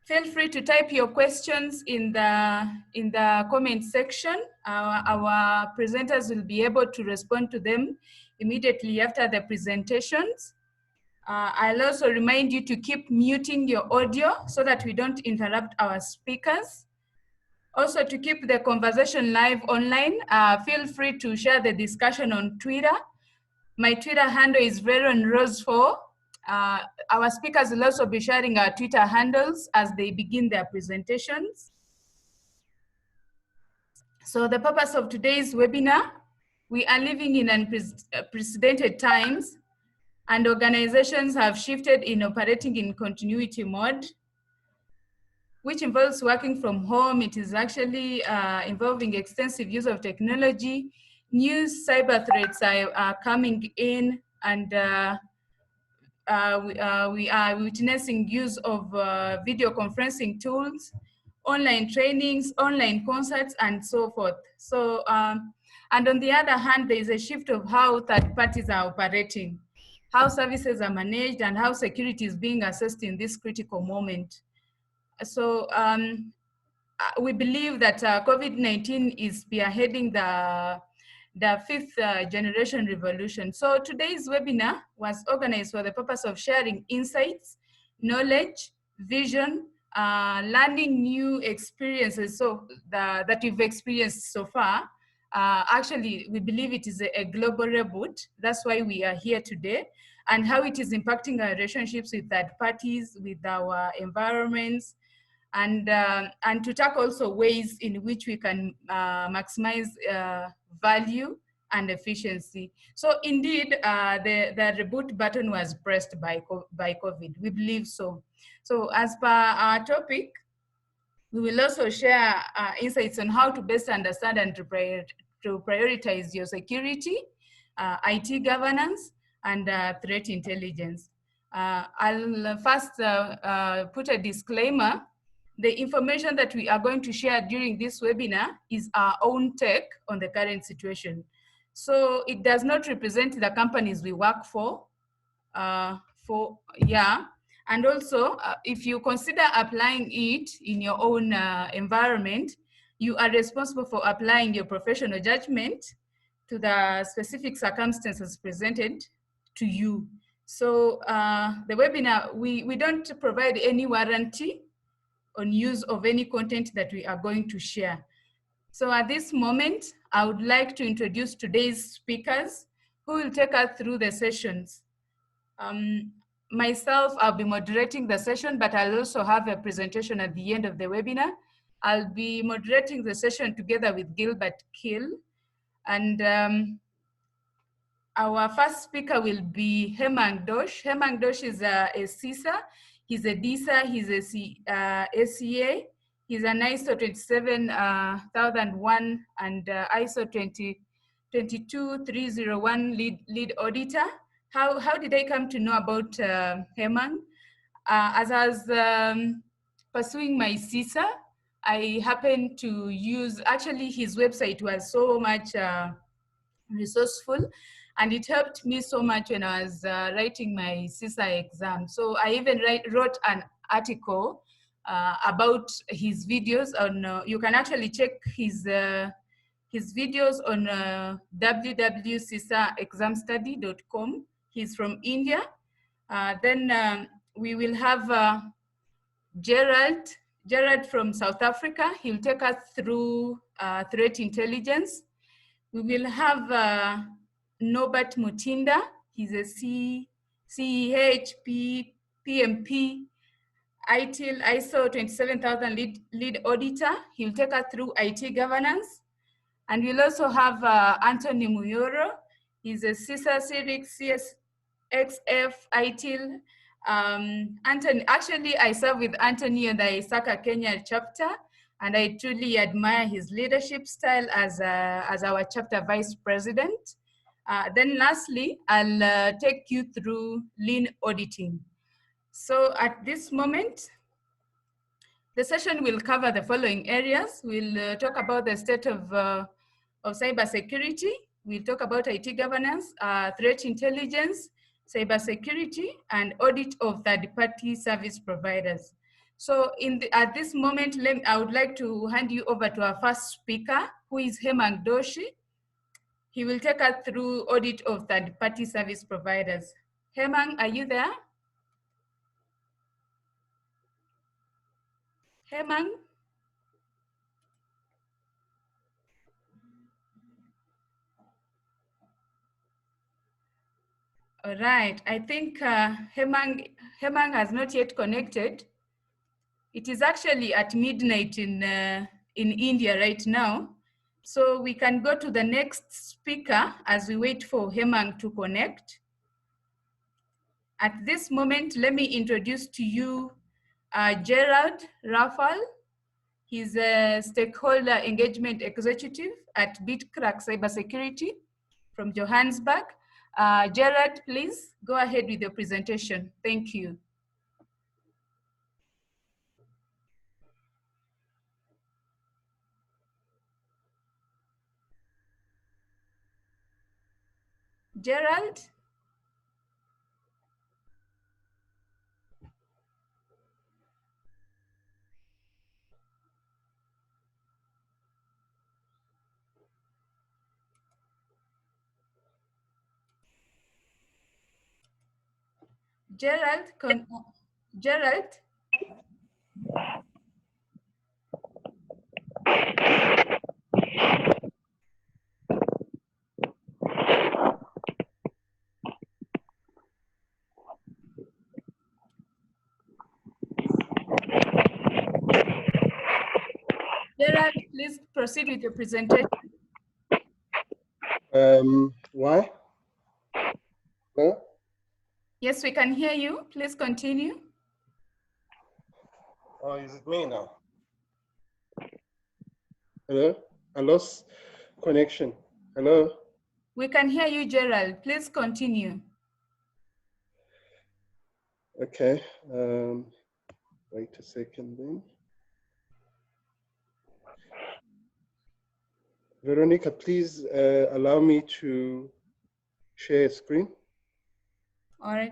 Feel free to type your questions in the comment section. Our presenters will be able to respond to them immediately after the presentations. I'll also remind you to keep muting your audio so that we don't interrupt our speakers. Also, to keep the conversation live online, feel free to share the discussion on Twitter. My Twitter handle is VeronRose4. Our speakers will also be sharing our Twitter handles as they begin their presentations. So the purpose of today's webinar, we are living in unprecedented times, and organizations have shifted in operating in continuity mode, which involves working from home. It is actually involving extensive use of technology. New cyber threats are coming in, and we are witnessing use of video conferencing tools, online trainings, online concerts, and so forth. So, and on the other hand, there is a shift of how third parties are operating, how services are managed, and how security is being assessed in this critical moment. So we believe that COVID-19 is spearheading the fifth generation revolution. So today's webinar was organized for the purpose of sharing insights, knowledge, vision, learning new experiences that we've experienced so far. Actually, we believe it is a global reboot. That's why we are here today, and how it is impacting our relationships with third parties, with our environments, and to tackle also ways in which we can maximize value and efficiency. So indeed, the reboot button was pressed by COVID. We believe so. So as per our topic, we will also share insights on how to best understand and to prioritize your security, IT governance, and threat intelligence. I'll first put a disclaimer. The information that we are going to share during this webinar is our own take on the current situation. So it does not represent the companies we work for. And also, if you consider applying it in your own environment, you are responsible for applying your professional judgment to the specific circumstances presented to you. So the webinar, we don't provide any warranty on use of any content that we are going to share. So at this moment, I would like to introduce today's speakers who will take us through the sessions. Myself, I'll be moderating the session, but I'll also have a presentation at the end of the webinar. I'll be moderating the session together with Gilbert Kill. And our first speaker will be Hemang Dosh. Hemang Dosh is a CISA. He's a DISA, he's a ACA, he's an ISO 27001 and ISO 22301 lead auditor. How did I come to know about Hemang? As I was pursuing my CISA, I happened to use, actually his website was so much resourceful, and it helped me so much when I was writing my CISA exam. So I even wrote an article about his videos on, you can actually check his videos on www.cisaexamstudy.com. He's from India. Then we will have Gerard from South Africa. He'll take us through threat intelligence. We will have Norbert Mutinda. He's a CEHP, PMP, ITIL, ISO 27000 lead auditor. He'll take us through IT governance. And we'll also have Anthony Muyoro. He's a CISA, CIRIC, CSXF, ITIL. Anthony, actually, I serve with Anthony on the Isaka Kenya chapter, and I truly admire his leadership style as our chapter vice president. Then lastly, I'll take you through lean auditing. So at this moment, the session will cover the following areas. We'll talk about the state of cybersecurity. We'll talk about IT governance, threat intelligence, cybersecurity, and audit of third-party service providers. So at this moment, I would like to hand you over to our first speaker, who is Hemang Doshi. He will take us through audit of third-party service providers. Hemang, are you there? Hemang? All right, I think Hemang has not yet connected. It is actually at midnight in India right now. So we can go to the next speaker as we wait for Hemang to connect. At this moment, let me introduce to you Gerard Rafal. He's a stakeholder engagement executive at BitCrack Cybersecurity from Johannesburg. Gerard, please go ahead with your presentation. Thank you. Gerald? Gerald? Gerald? Gerard, please proceed with your presentation. Why? Hello? Yes, we can hear you. Please continue. Oh, is it me now? Hello? I lost connection. Hello? We can hear you, Gerald. Please continue. Okay. Wait a second then. Veronica, please allow me to share a screen. All right.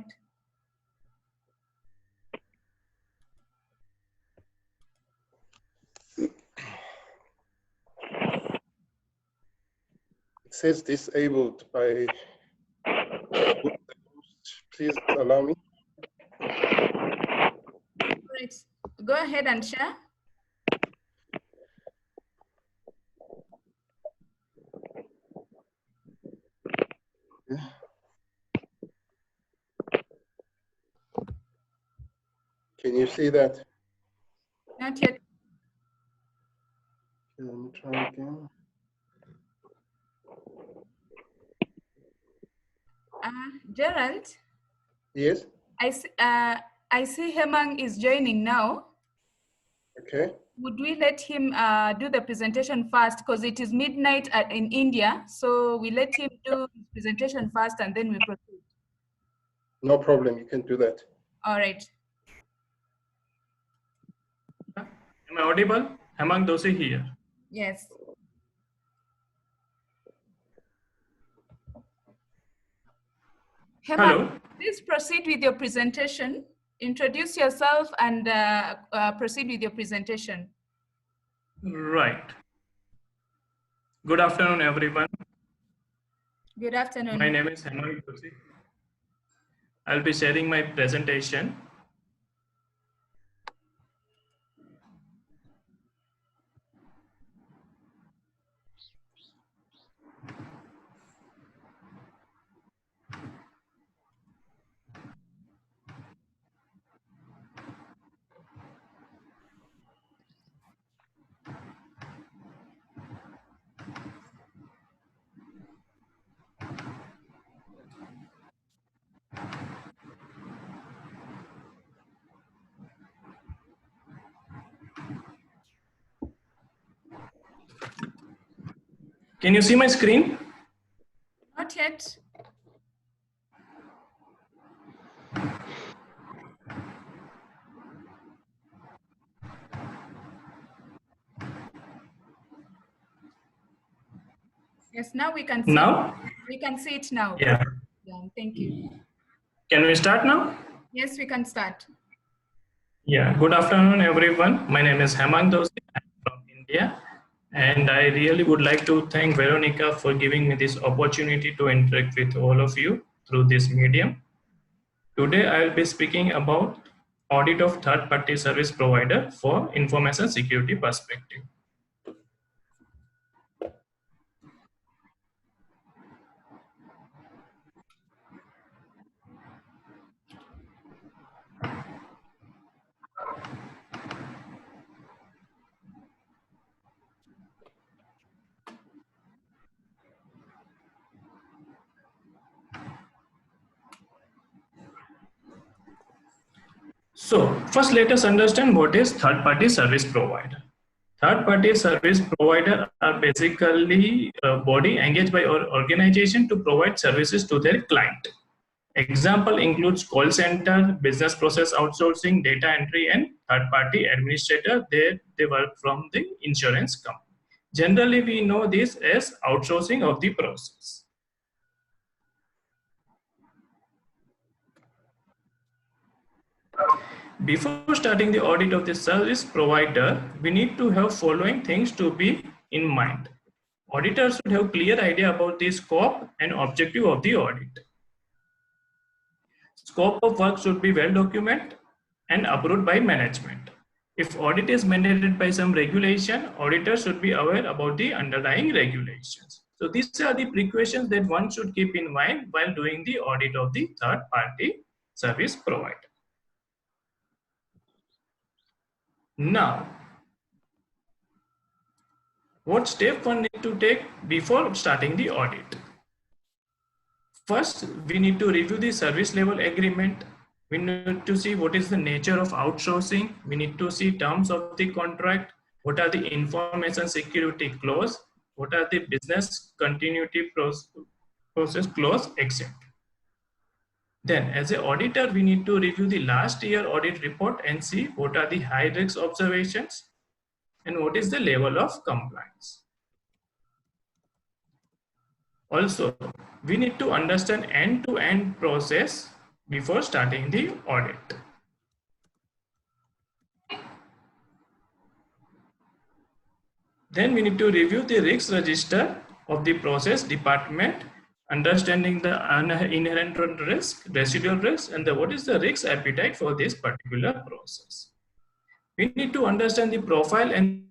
It says disabled by, please allow me. All right. Go ahead and share. Yeah. Can you see that? Not yet. Okay, let me try again. Gerald? Yes? I see Hemang is joining now. Okay. Would we let him do the presentation first, because it is midnight in India, so we let him do his presentation first and then we proceed. No problem, you can do that. All right. Am I audible? Hemang Doshi here. Yes. Hemang, Hello. please proceed with your presentation. Introduce yourself and proceed with your presentation. Right. Good afternoon, everyone. Good afternoon. My name is Hemang Doshi. I'll be sharing my presentation. Can you see my screen? Not yet. Yes, now we can see. Now? We can see it now. Yeah. Yeah, thank you. Can we start now? Yes, we can start. Yeah, good afternoon, everyone. My name is Hemang Doshi. I'm from India, and I really would like to thank Veronica for giving me this opportunity to interact with all of you through this medium. Today, I will be speaking about audit of third-party service provider for information security perspective. So, first, let us understand what is third-party service provider. Third-party service provider are basically a body engaged by our organization to provide services to their client. Example includes call center, business process outsourcing, data entry, and third-party administrator. They work from the insurance company. Generally, we know this as outsourcing of the process. Before starting the audit of the service provider, we need to have following things to be in mind. Auditors should have clear idea about the scope and objective of the audit. Scope of work should be well documented and approved by management. If audit is mandated by some regulation, auditors should be aware about the underlying regulations. So these are the precautions that one should keep in mind while doing the audit of the third-party service provider. Now, what step one need to take before starting the audit? First, we need to review the service level agreement. We need to see what is the nature of outsourcing. We need to see terms of the contract. What are the information security clause? What are the business continuity process clause, etc. Then, as an auditor, we need to review the last year audit report and see what are the high risk observations and what is the level of compliance. Also, we need to understand end-to-end process before starting the audit. Then we need to review the risk register of the process department, understanding the inherent risk, residual risk, and what is the risk appetite for this particular process. We need to understand the profile and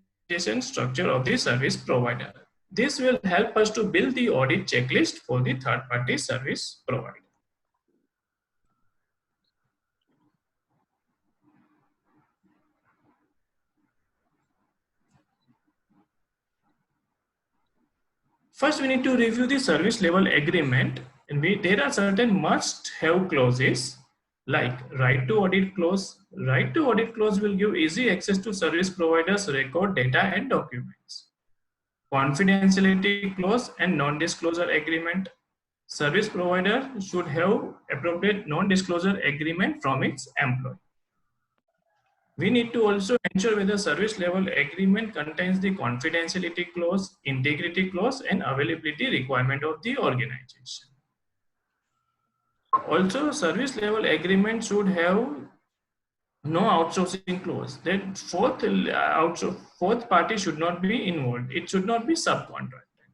structure of the service provider. This will help us to build the audit checklist for the third-party service provider. First, we need to review the service level agreement, and there are certain must-have clauses like right to audit clause. Right to audit clause will give easy access to service providers' record data and documents. Confidentiality clause and non-disclosure agreement. Service provider should have appropriate non-disclosure agreement from its employee. We need to also ensure whether service level agreement contains the confidentiality clause, integrity clause, and availability requirement of the organization. Also, service level agreement should have no outsourcing clause. That fourth party should not be involved. It should not be subcontracted.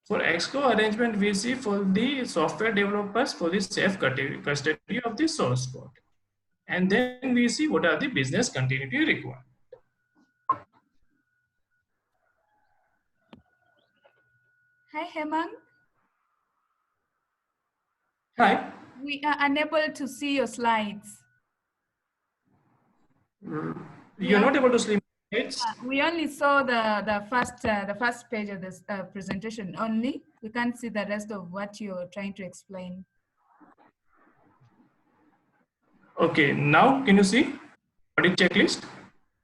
For EXCO arrangement, we see for the software developers for the safe custody of the source code. And then we see what are the business continuity requirements. Hi, Hemang. Hi. We are unable to see your slides. You're not able to see my slides? We only saw the first page of this presentation only. We can't see the rest of what you're trying to explain. Okay, now can you see audit checklist?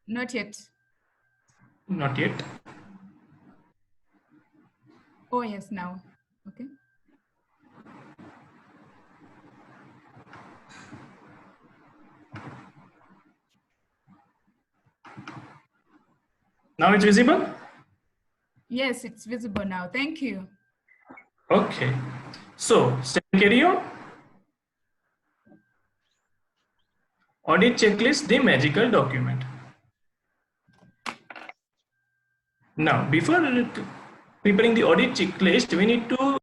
Not yet. Not yet. Oh yes, now. Okay. Now it's visible? Yes, it's visible now. Thank you. Okay. So, carry on. Audit checklist, the magical document. Now, before preparing the audit checklist, we need to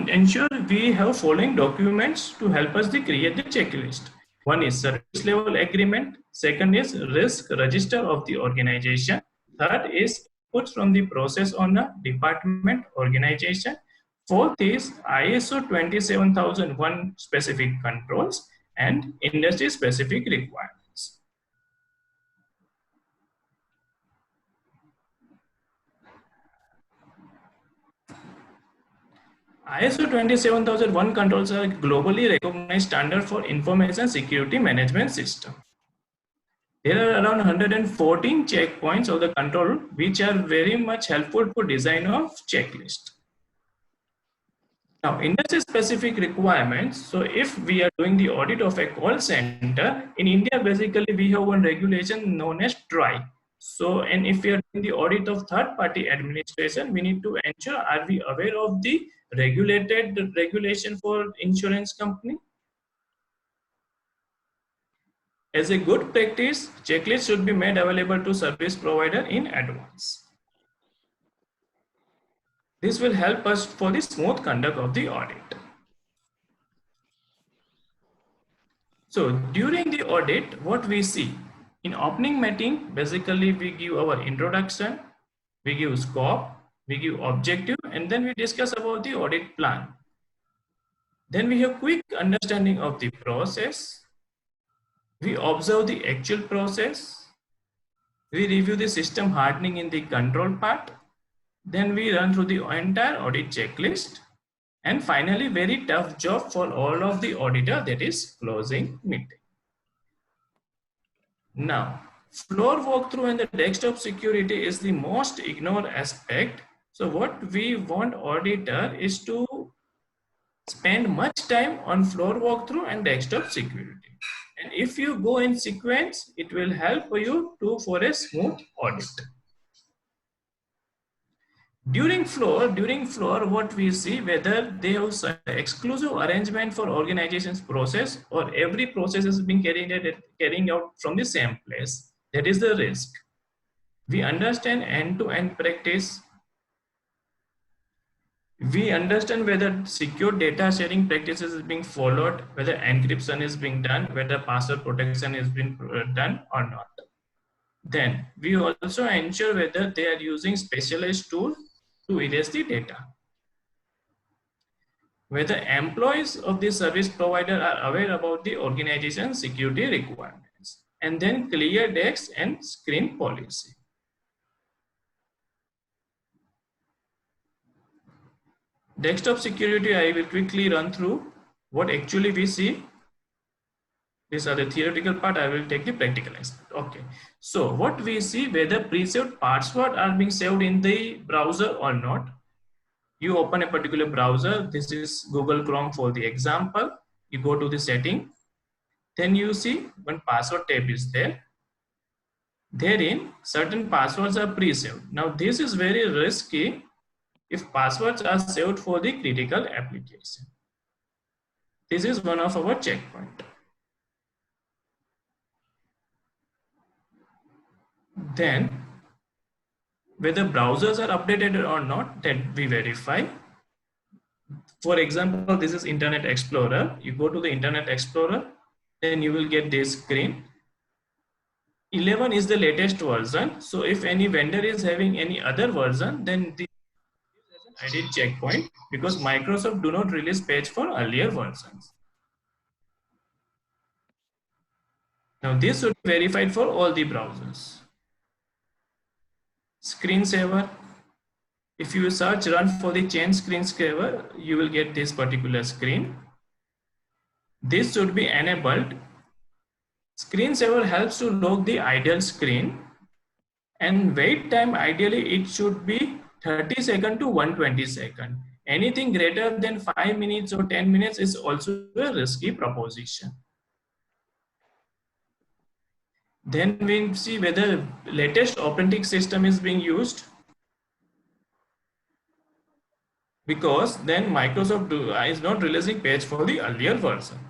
ensure we have following documents to help us to create the checklist. One is service level agreement. Second is risk register of the organization. Third is inputs from the process owner, department, organization. Fourth is ISO 27001 specific controls and industry specific requirements. ISO 27001 controls are a globally recognized standard for information security management system. There are around 114 checkpoints of the control which are very much helpful for design of checklist. Now, industry specific requirements. So if we are doing the audit of a call center, in India, basically we have one regulation known as TRI. So, and if we are doing the audit of third-party administration, we need to ensure, are we aware of the regulated regulation for insurance company? As a good practice, checklist should be made available to service provider in advance. This will help us for the smooth conduct of the audit. So during the audit, what we see in opening meeting, basically we give our introduction, we give scope, we give objective, and then we discuss about the audit plan. Then we have quick understanding of the process. We observe the actual process. We review the system hardening in the control part. Then we run through the entire audit checklist. And finally, very tough job for all of the auditor, that is closing meeting. Now, floor walkthrough and the desktop security is the most ignored aspect. So what we want auditor is to spend much time on floor walkthrough and desktop security. And if you go in sequence, it will help you to for a smooth audit. During floor, what we see whether they have exclusive arrangement for organization's process or every process is being carrying out from the same place. That is the risk. We understand end-to-end practice. We understand whether secure data sharing practices is being followed, whether encryption is being done, whether password protection is being done or not. Then we also ensure whether they are using specialized tools to erase the data. Whether employees of the service provider are aware about the organization security requirements, and then clear decks and screen policy. Desktop security, I will quickly run through what actually we see. These are the theoretical part, I will take the practical aspect. Okay, so what we see, whether pre-saved password are being saved in the browser or not. You open a particular browser. This is Google Chrome for the example. You go to the setting. Then you see one password tab is there. Therein, certain passwords are pre-saved. Now, this is very risky if passwords are saved for the critical application. This is one of our checkpoint. Then, whether browsers are updated or not, that we verify. For example, this is Internet Explorer. You go to the Internet Explorer, then you will get this screen. 11 is the latest version. So if any vendor is having any other version, then the edit checkpoint, because Microsoft do not release patch for earlier versions. Now this should be verified for all the browsers. Screensaver. If you search run for the change screensaver, you will get this particular screen. This should be enabled. Screensaver helps to log the idle screen, and wait time ideally it should be 30 seconds to 120 seconds. Anything greater than 5 minutes or 10 minutes is also a risky proposition. Then we see whether latest operating system is being used, because then Microsoft is not releasing patch for the earlier version.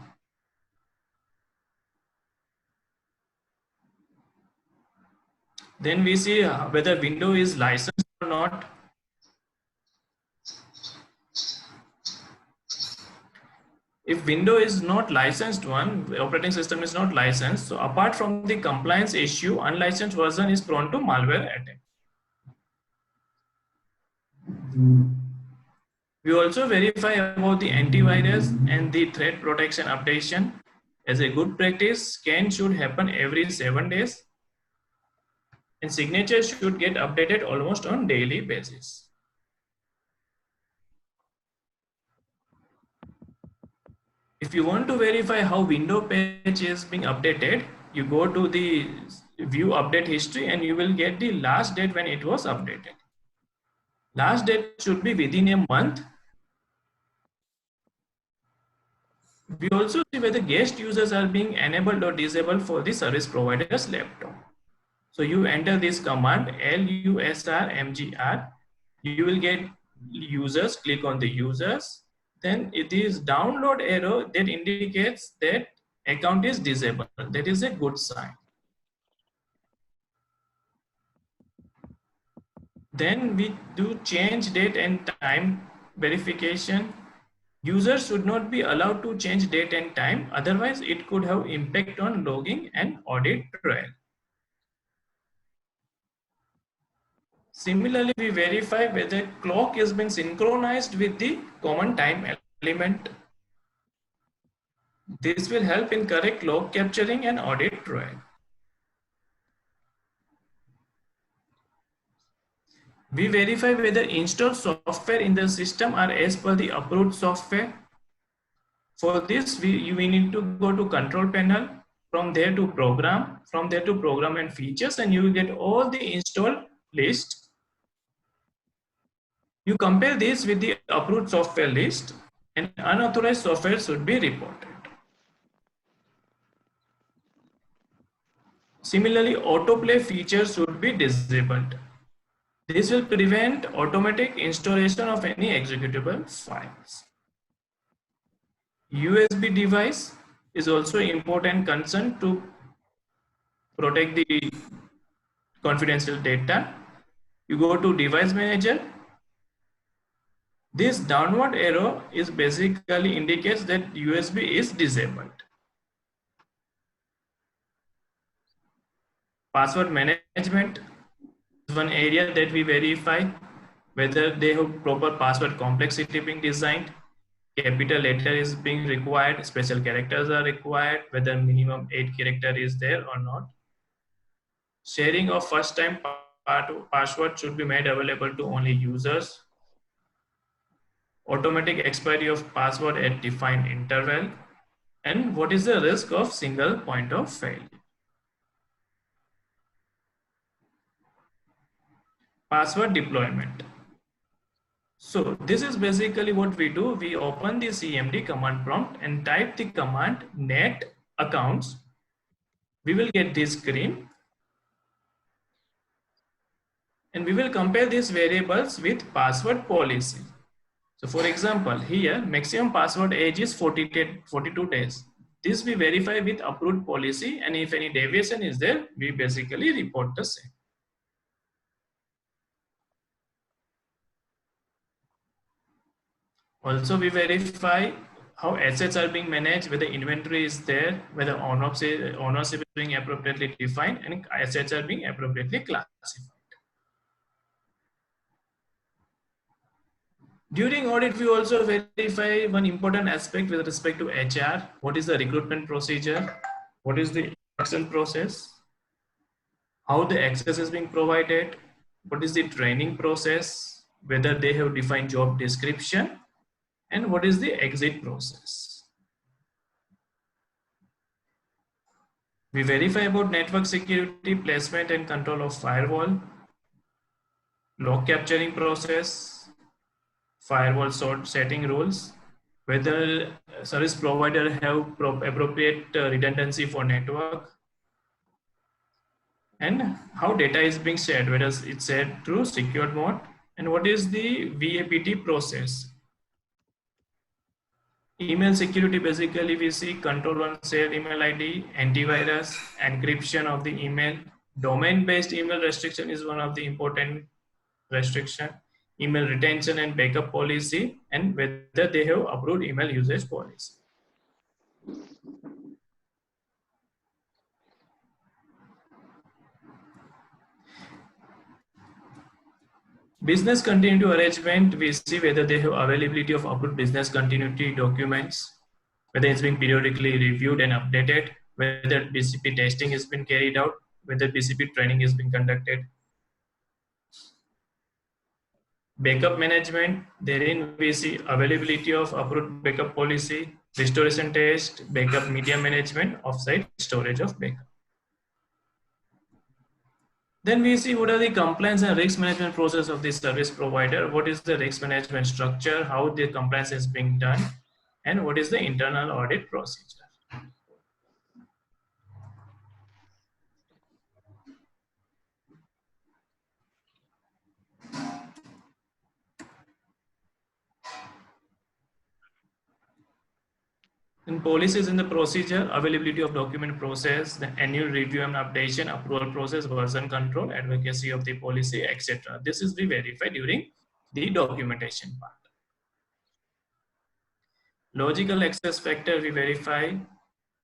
Then we see whether window is licensed or not. If window is not licensed one, the operating system is not licensed. So apart from the compliance issue, unlicensed version is prone to malware attack. We also verify about the antivirus and the threat protection updation. As a good practice, scan should happen every 7 days and signatures should get updated almost on daily basis. If you want to verify how window page is being updated, you go to the view update history and you will get the last date when it was updated. Last date should be within a month. We also see whether guest users are being enabled or disabled for the service provider's laptop. So you enter this command lusrmgr, you will get users, click on the users, then it is download arrow that indicates that account is disabled. That is a good sign. Then we do change date and time verification. Users should not be allowed to change date and time, otherwise it could have impact on logging and audit trail. Similarly, we verify whether clock has been synchronized with the common time element. This will help in correct log capturing and audit trail. We verify whether installed software in the system are as per the approved software. For this, we need to go to control panel, from there to program, from there to program and features, and you will get all the installed list. You compare this with the approved software list, and unauthorized software should be reported. Similarly, autoplay feature should be disabled. This will prevent automatic installation of any executable files. USB device is also an important concern to protect the confidential data. You go to device manager. This downward arrow is basically indicates that USB is disabled. Password management is one area that we verify whether they have proper password complexity being designed, capital letter is being required, special characters are required, whether minimum 8 character is there or not. Sharing of first time password should be made available to only users. Automatic expiry of password at defined interval. And what is the risk of single point of failure? Password deployment. So this is basically what we do. We open the CMD command prompt and type the command net accounts. We will get this screen. And we will compare these variables with password policy. So for example, here maximum password age is 42 days. This we verify with approved policy, and if any deviation is there, we basically report the same. Also, we verify how assets are being managed, whether inventory is there, whether ownership is being appropriately defined, and assets are being appropriately classified. During audit, we also verify one important aspect with respect to HR. What is the recruitment procedure? What is the action process? How the access is being provided? What is the training process? Whether they have defined job description? And what is the exit process? We verify about network security, placement and control of firewall, log capturing process, firewall sort setting rules, whether service provider have appropriate redundancy for network, and how data is being shared, whether it's shared through secured mode, and what is the VAPT process. Email security, basically we see control on shared email ID, antivirus, encryption of the email, Domain-based email restriction is one of the important restriction. Email retention and backup policy, and whether they have approved email usage policy. Business continuity arrangement, we see whether they have availability of approved business continuity documents, whether it's being periodically reviewed and updated, whether BCP testing has been carried out, whether BCP training is being conducted. Backup management, therein we see availability of approved backup policy, restoration test, backup media management, offsite storage of backup. Then we see what are the compliance and risk management process of the service provider, what is the risk management structure, how the compliance is being done, and what is the internal audit procedure. In policies in the procedure, availability of document process, the annual review and updation, approval process, version control, advocacy of the policy, etc. This is be verified during the documentation part. Logical access factor, we verify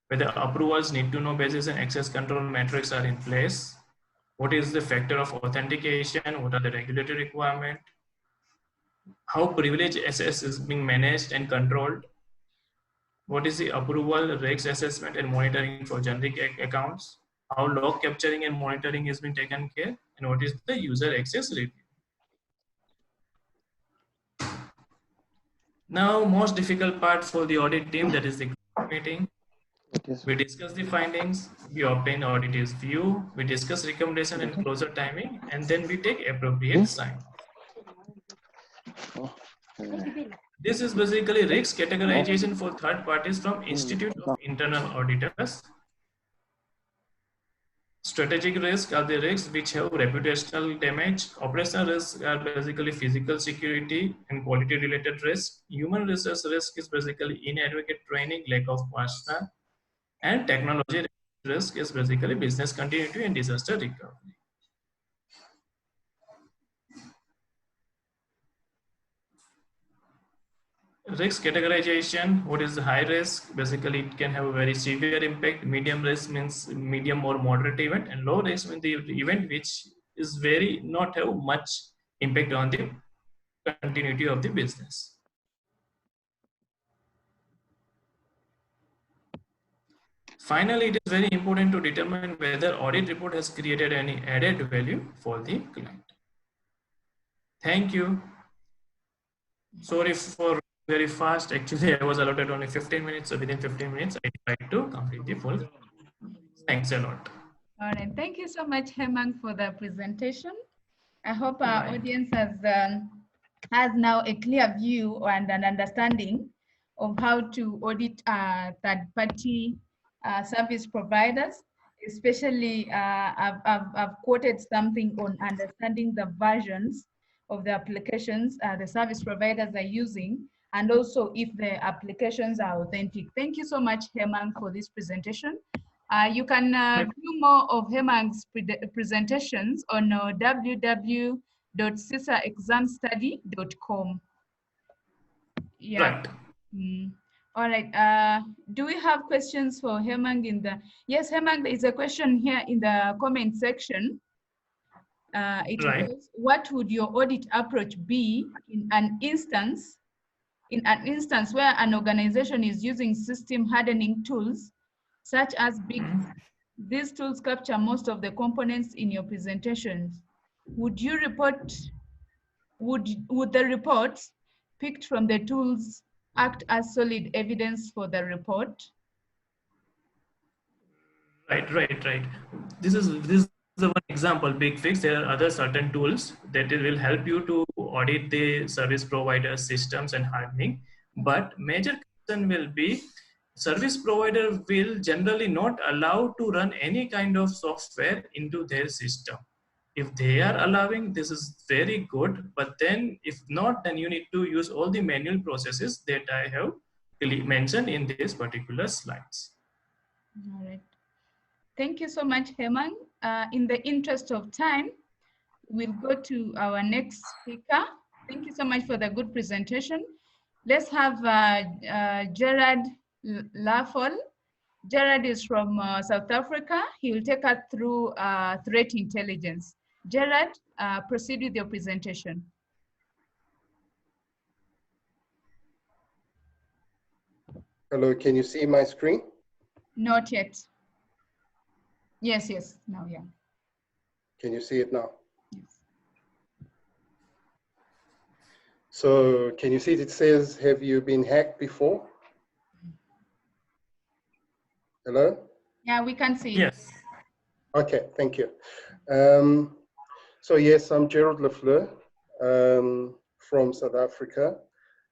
whether approvals, need to know basis and access control metrics are in place. What is the factor of authentication? What are the regulatory requirements? How privilege access is being managed and controlled? What is the approval, risks assessment and monitoring for generic accounts? How log capturing and monitoring has been taken care? And what is the user access review? Now, most difficult part for the audit team, that is the meeting. We discuss the findings, we obtain auditor's view, we discuss recommendation and closure timing, and then we take appropriate sign. This is basically risk categorization for third parties from Institute of Internal Auditors. Strategic risks are the risks which have reputational damage. Operational risks are basically physical security and quality related risk. Human resource risk is basically inadequate training, lack of personnel. And technology risk is basically business continuity and disaster recovery. Risk categorization, what is the high risk? Basically, it can have a very severe impact. Medium risk means medium or moderate event, and low risk means the event which is very not have much impact on the continuity of the business. Finally, it is very important to determine whether audit report has created any added value for the client. Thank you. Sorry for very fast. Actually, I was allotted only 15 minutes. So within 15 minutes, I tried to complete the full. Thanks a lot. All right. Thank you so much, Hemang, for the presentation. I hope our audience has now a clear view and an understanding of how to audit third-party service providers. Especially, I've quoted something on understanding the versions of the applications the service providers are using, and also if the applications are authentic. Thank you so much, Hemang, for this presentation. You can view more of Hemang's presentations on www.cisaexamstudy.com. Yeah. Right. All right. Do we have questions for Hemang in the? Yes, Hemang, there is a question here in the comment section. It goes, what would your audit approach be in an instance where an organization is using system hardening tools such as big? These tools capture most of the components in your presentations. Would you report? Would the reports picked from the tools act as solid evidence for the report? Right. This is the one example, Big Fix. There are other certain tools that will help you to audit the service provider systems and hardening. But major concern will be service provider will generally not allow to run any kind of software into their system. If they are allowing, this is very good. But then if not, then you need to use all the manual processes that I have mentioned in these particular slides. All right. Thank you so much, Hemang. in the interest of time, we'll go to our next speaker. Thank you so much for the good presentation. Let's have Gerard Rafal. Gerard is from South Africa. He will take us through threat intelligence. Gerard, proceed with your presentation. Hello, can you see my screen? Not yet. Yes, yes, now, yeah. Can you see it now? Yes. So can you see it says, have you been hacked before? Hello? Yeah, we can see. Yes. Okay, thank you. So yes, I'm Gerard Rafal from South Africa,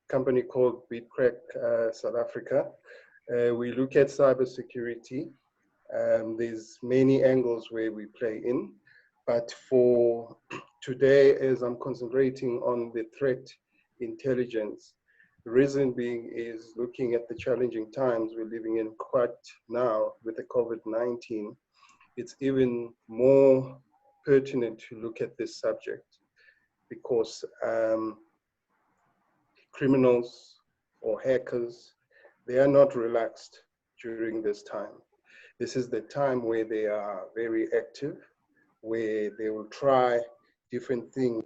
company called Weaponization, South Africa. We look at cybersecurity. There's many angles where we play in, but for today, as I'm concentrating on the threat intelligence, the reason being is looking at the challenging times we're living in quite now with the COVID-19, it's even more pertinent to look at this subject because criminals or hackers, they are not relaxed during this time. This is the time where they are very active, where they will try different things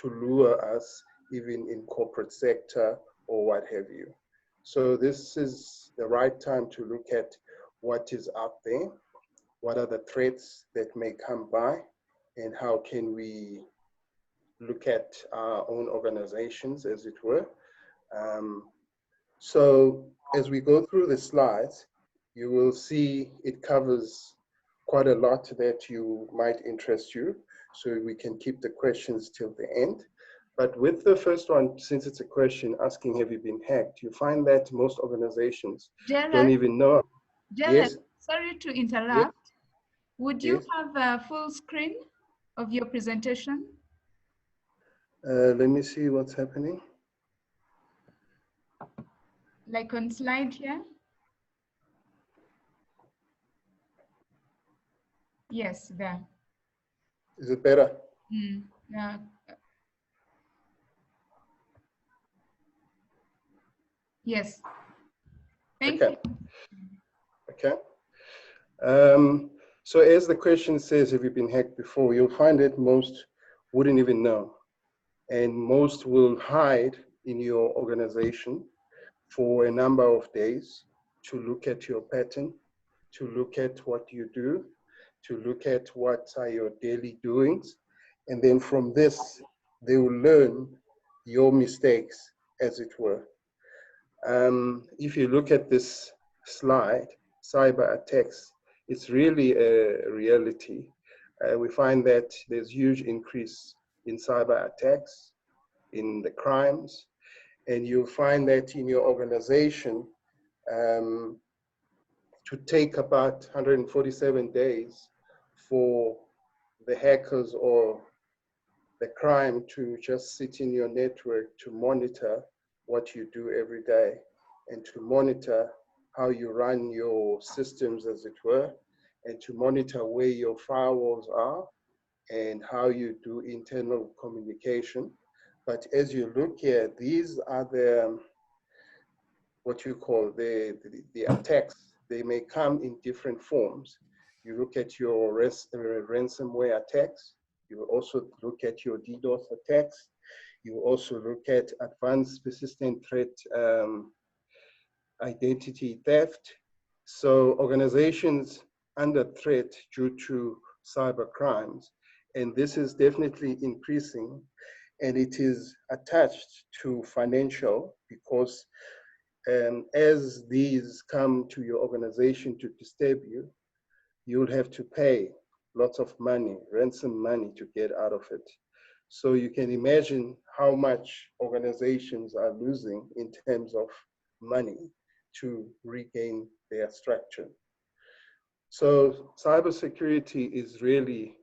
to lure us, even in corporate sector or what have you. So this is the right time to look at what is out there, what are the threats that may come by, and how can we look at our own organizations, as it were. So as we go through the slides, you will see it covers quite a lot that you might interest you. So we can keep the questions till the end. But with the first one, since it's a question asking, have you been hacked? You find that most organizations don't even know. Gerard, Yes? sorry to interrupt. Yes? Would you Yes? have a full screen of your presentation? Let me see what's happening. Like on slide here? Yes, there. Is it better? Yeah. Yes. Thank you. Okay. So as the question says, have you been hacked before? You'll find that most wouldn't even know. And most will hide in your organization for a number of days to look at your pattern, to look at what you do, to look at what are your daily doings. And then from this, they will learn your mistakes, as it were. If you look at this slide, cyber attacks, it's really a reality. We find that there's huge increase in cyber attacks, in the crimes, and you'll find that in your organization, to take about 147 days for the hackers or the crime to just sit in your network to monitor what you do every day and to monitor how you run your systems, as it were, and to monitor where your firewalls are and how you do internal communication. But as you look here, these are the, what you call the attacks. They may come in different forms. You look at your ransomware attacks. You also look at your DDoS attacks. You also look at advanced persistent threat identity theft. So organizations under threat due to cyber crimes, and this is definitely increasing, and it is attached to financial because as these come to your organization to disturb you, you'll have to pay lots of money, ransom money, to get out of it. So you can imagine how much organizations are losing in terms of money to regain their structure. So cybersecurity is really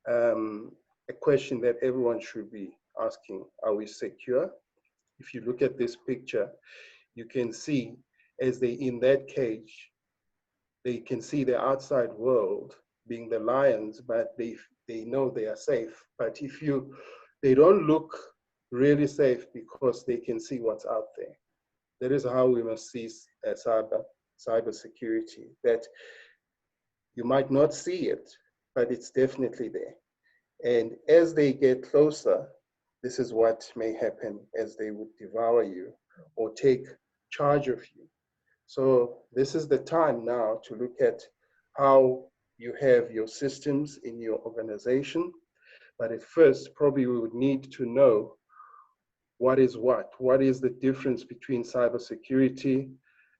a question that everyone should be asking. Are we secure? If you look at this picture, you can see as they in that cage, they can see the outside world, being the lions, but they know they are safe. But if they don't look really safe because they can see what's out there. That is how we must see cybersecurity, that you might not see it, but it's definitely there. And as they get closer, this is what may happen, as they would devour you or take charge of you. So this is the time now to look at how you have your systems in your organization. But at first, probably we would need to know what is what. What is the difference between cybersecurity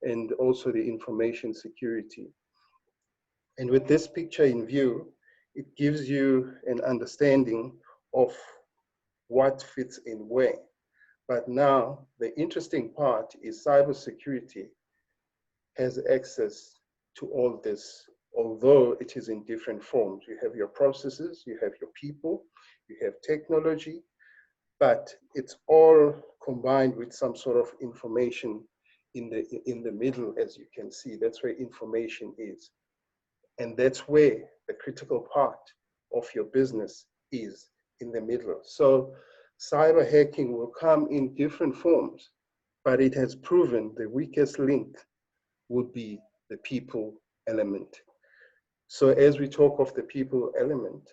and also the information security? And with this picture in view, it gives you an understanding of what fits in where. But now the interesting part is cybersecurity has access to all this, although it is in different forms. You have your processes, you have your people, you have technology, but it's all combined with some sort of information in the middle, as you can see. That's where information is. And that's where the critical part of your business is, in the middle. So cyber hacking will come in different forms, but it has proven the weakest link would be the people element. So as we talk of the people element,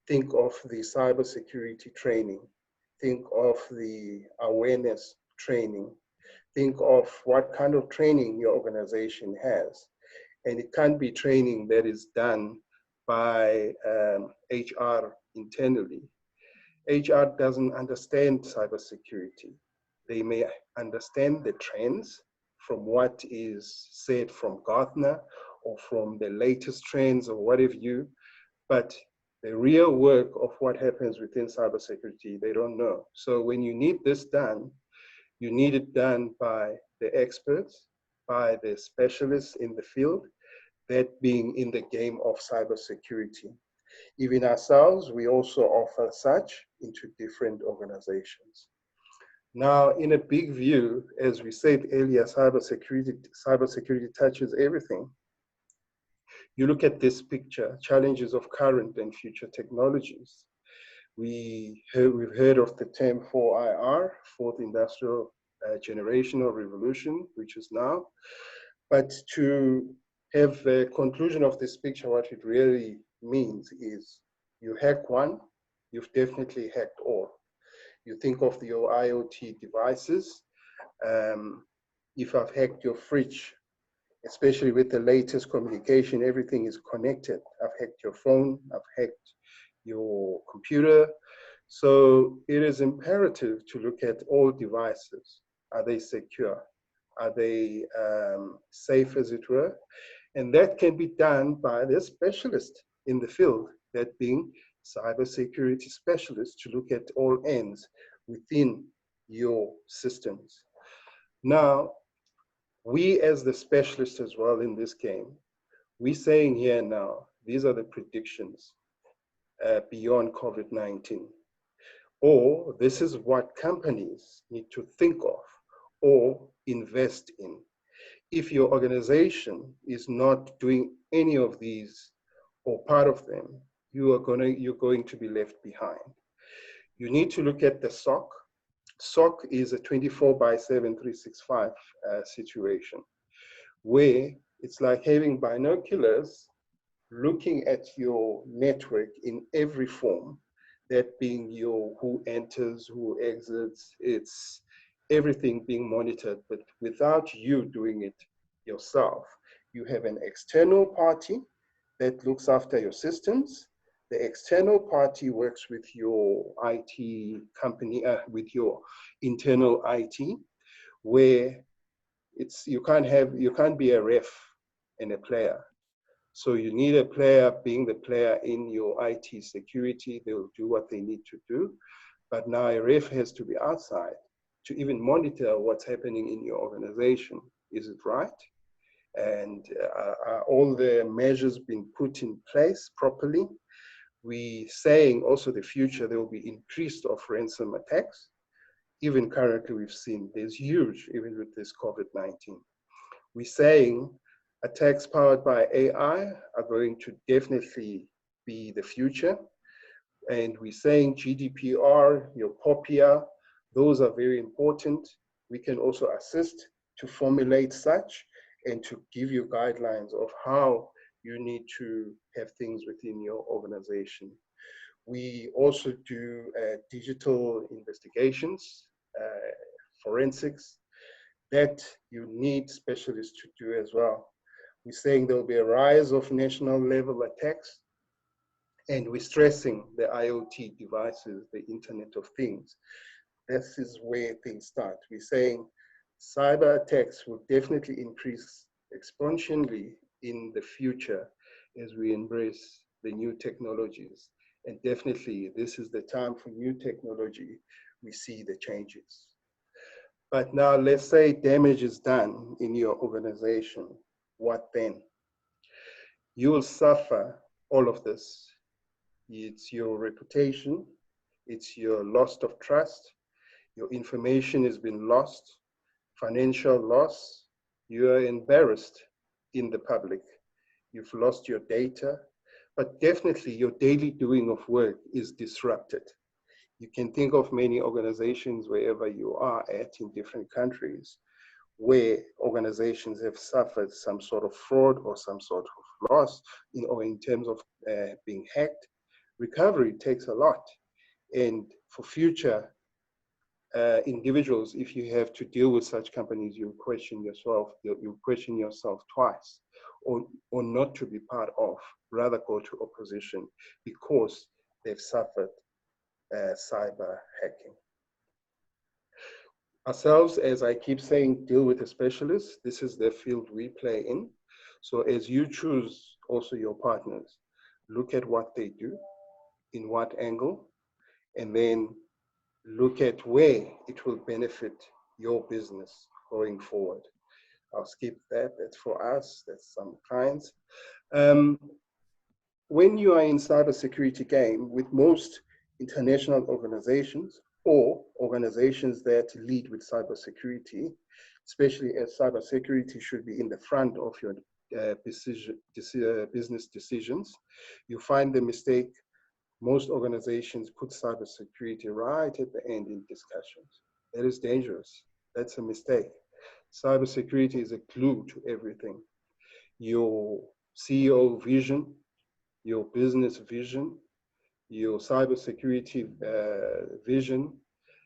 think of the cybersecurity training, think of the awareness training, think of what kind of training your organization has. And it can't be training that is done by HR internally. HR doesn't understand cybersecurity. They may understand the trends from what is said from Gartner or from the latest trends or what have you, but the real work of what happens within cybersecurity, they don't know. So when you need this done, you need it done by the experts, by the specialists in the field, that being in the game of cybersecurity. Even ourselves, we also offer such into different organizations. Now, in a big view, as we said earlier, cybersecurity touches everything. You look at this picture, challenges of current and future technologies. We've heard of the term 4IR, fourth industrial generational revolution, which is now. But to have a conclusion of this picture, what it really means is you hack one, you've definitely hacked all. You think of your IoT devices. If I've hacked your fridge, especially with the latest communication, everything is connected. I've hacked your phone, I've hacked your computer. So it is imperative to look at all devices. Are they secure? Are they safe, as it were? And that can be done by the specialist in the field, that being cybersecurity specialists, to look at all ends within your systems. Now, we as the specialists as well in this game, we're saying here now, these are the predictions beyond COVID-19. Or this is what companies need to think of or invest in. If your organization is not doing any of these or part of them, you're going to be left behind. You need to look at the SOC. SOC is a 24/7, 365 situation, where it's like having binoculars looking at your network in every form, that being your who enters, who exits, it's everything being monitored, but without you doing it yourself. You have an external party that looks after your systems. The external party works with your IT company, with your internal IT, where you can't be a ref and a player. So you need a player being the player in your IT security. They will do what they need to do. But now a ref has to be outside to even monitor what's happening in your organization. Is it right? And are all the measures being put in place properly? We saying also the future, there will be increased of ransom attacks. Even currently we've seen there's huge, even with this COVID-19. We're saying Attacks powered by AI are going to definitely be the future. And we're saying GDPR, your POPIA, those are very important. We can also assist to formulate such and to give you guidelines of how you need to have things within your organization. We also do digital investigations, forensics, that you need specialists to do as well. We're saying there will be a rise of national level attacks, and we're stressing the IoT devices, the Internet of Things. This is where things start. We're saying cyber attacks will definitely increase exponentially in the future as we embrace the new technologies. And definitely, this is the time for new technology. We see the changes. But now let's say damage is done in your organization. What then? You will suffer all of this. It's your reputation, it's your loss of trust, your information has been lost, financial loss, you are embarrassed in the public, you've lost your data, but definitely your daily doing of work is disrupted. You can think of many organizations wherever you are at in different countries where organizations have suffered some sort of fraud or some sort of loss or in terms of being hacked. Recovery takes a lot. And for future individuals, if you have to deal with such companies, you question yourself twice, or not to be part of, rather go to opposition because they've suffered cyber hacking. Ourselves, as I keep saying, deal with a specialist. This is the field we play in. So as you choose also your partners, look at what they do, in what angle, and then look at where it will benefit your business going forward. I'll skip that. That's for us. That's some clients. When you are in cybersecurity game with most international organizations or organizations that lead with cybersecurity, especially as cybersecurity should be in the front of your business decisions, you find the mistake. Most organizations put cybersecurity right at the end in discussions. That is dangerous. That's a mistake. Cybersecurity is a glue to everything. Your CEO vision, your business vision, your cybersecurity vision,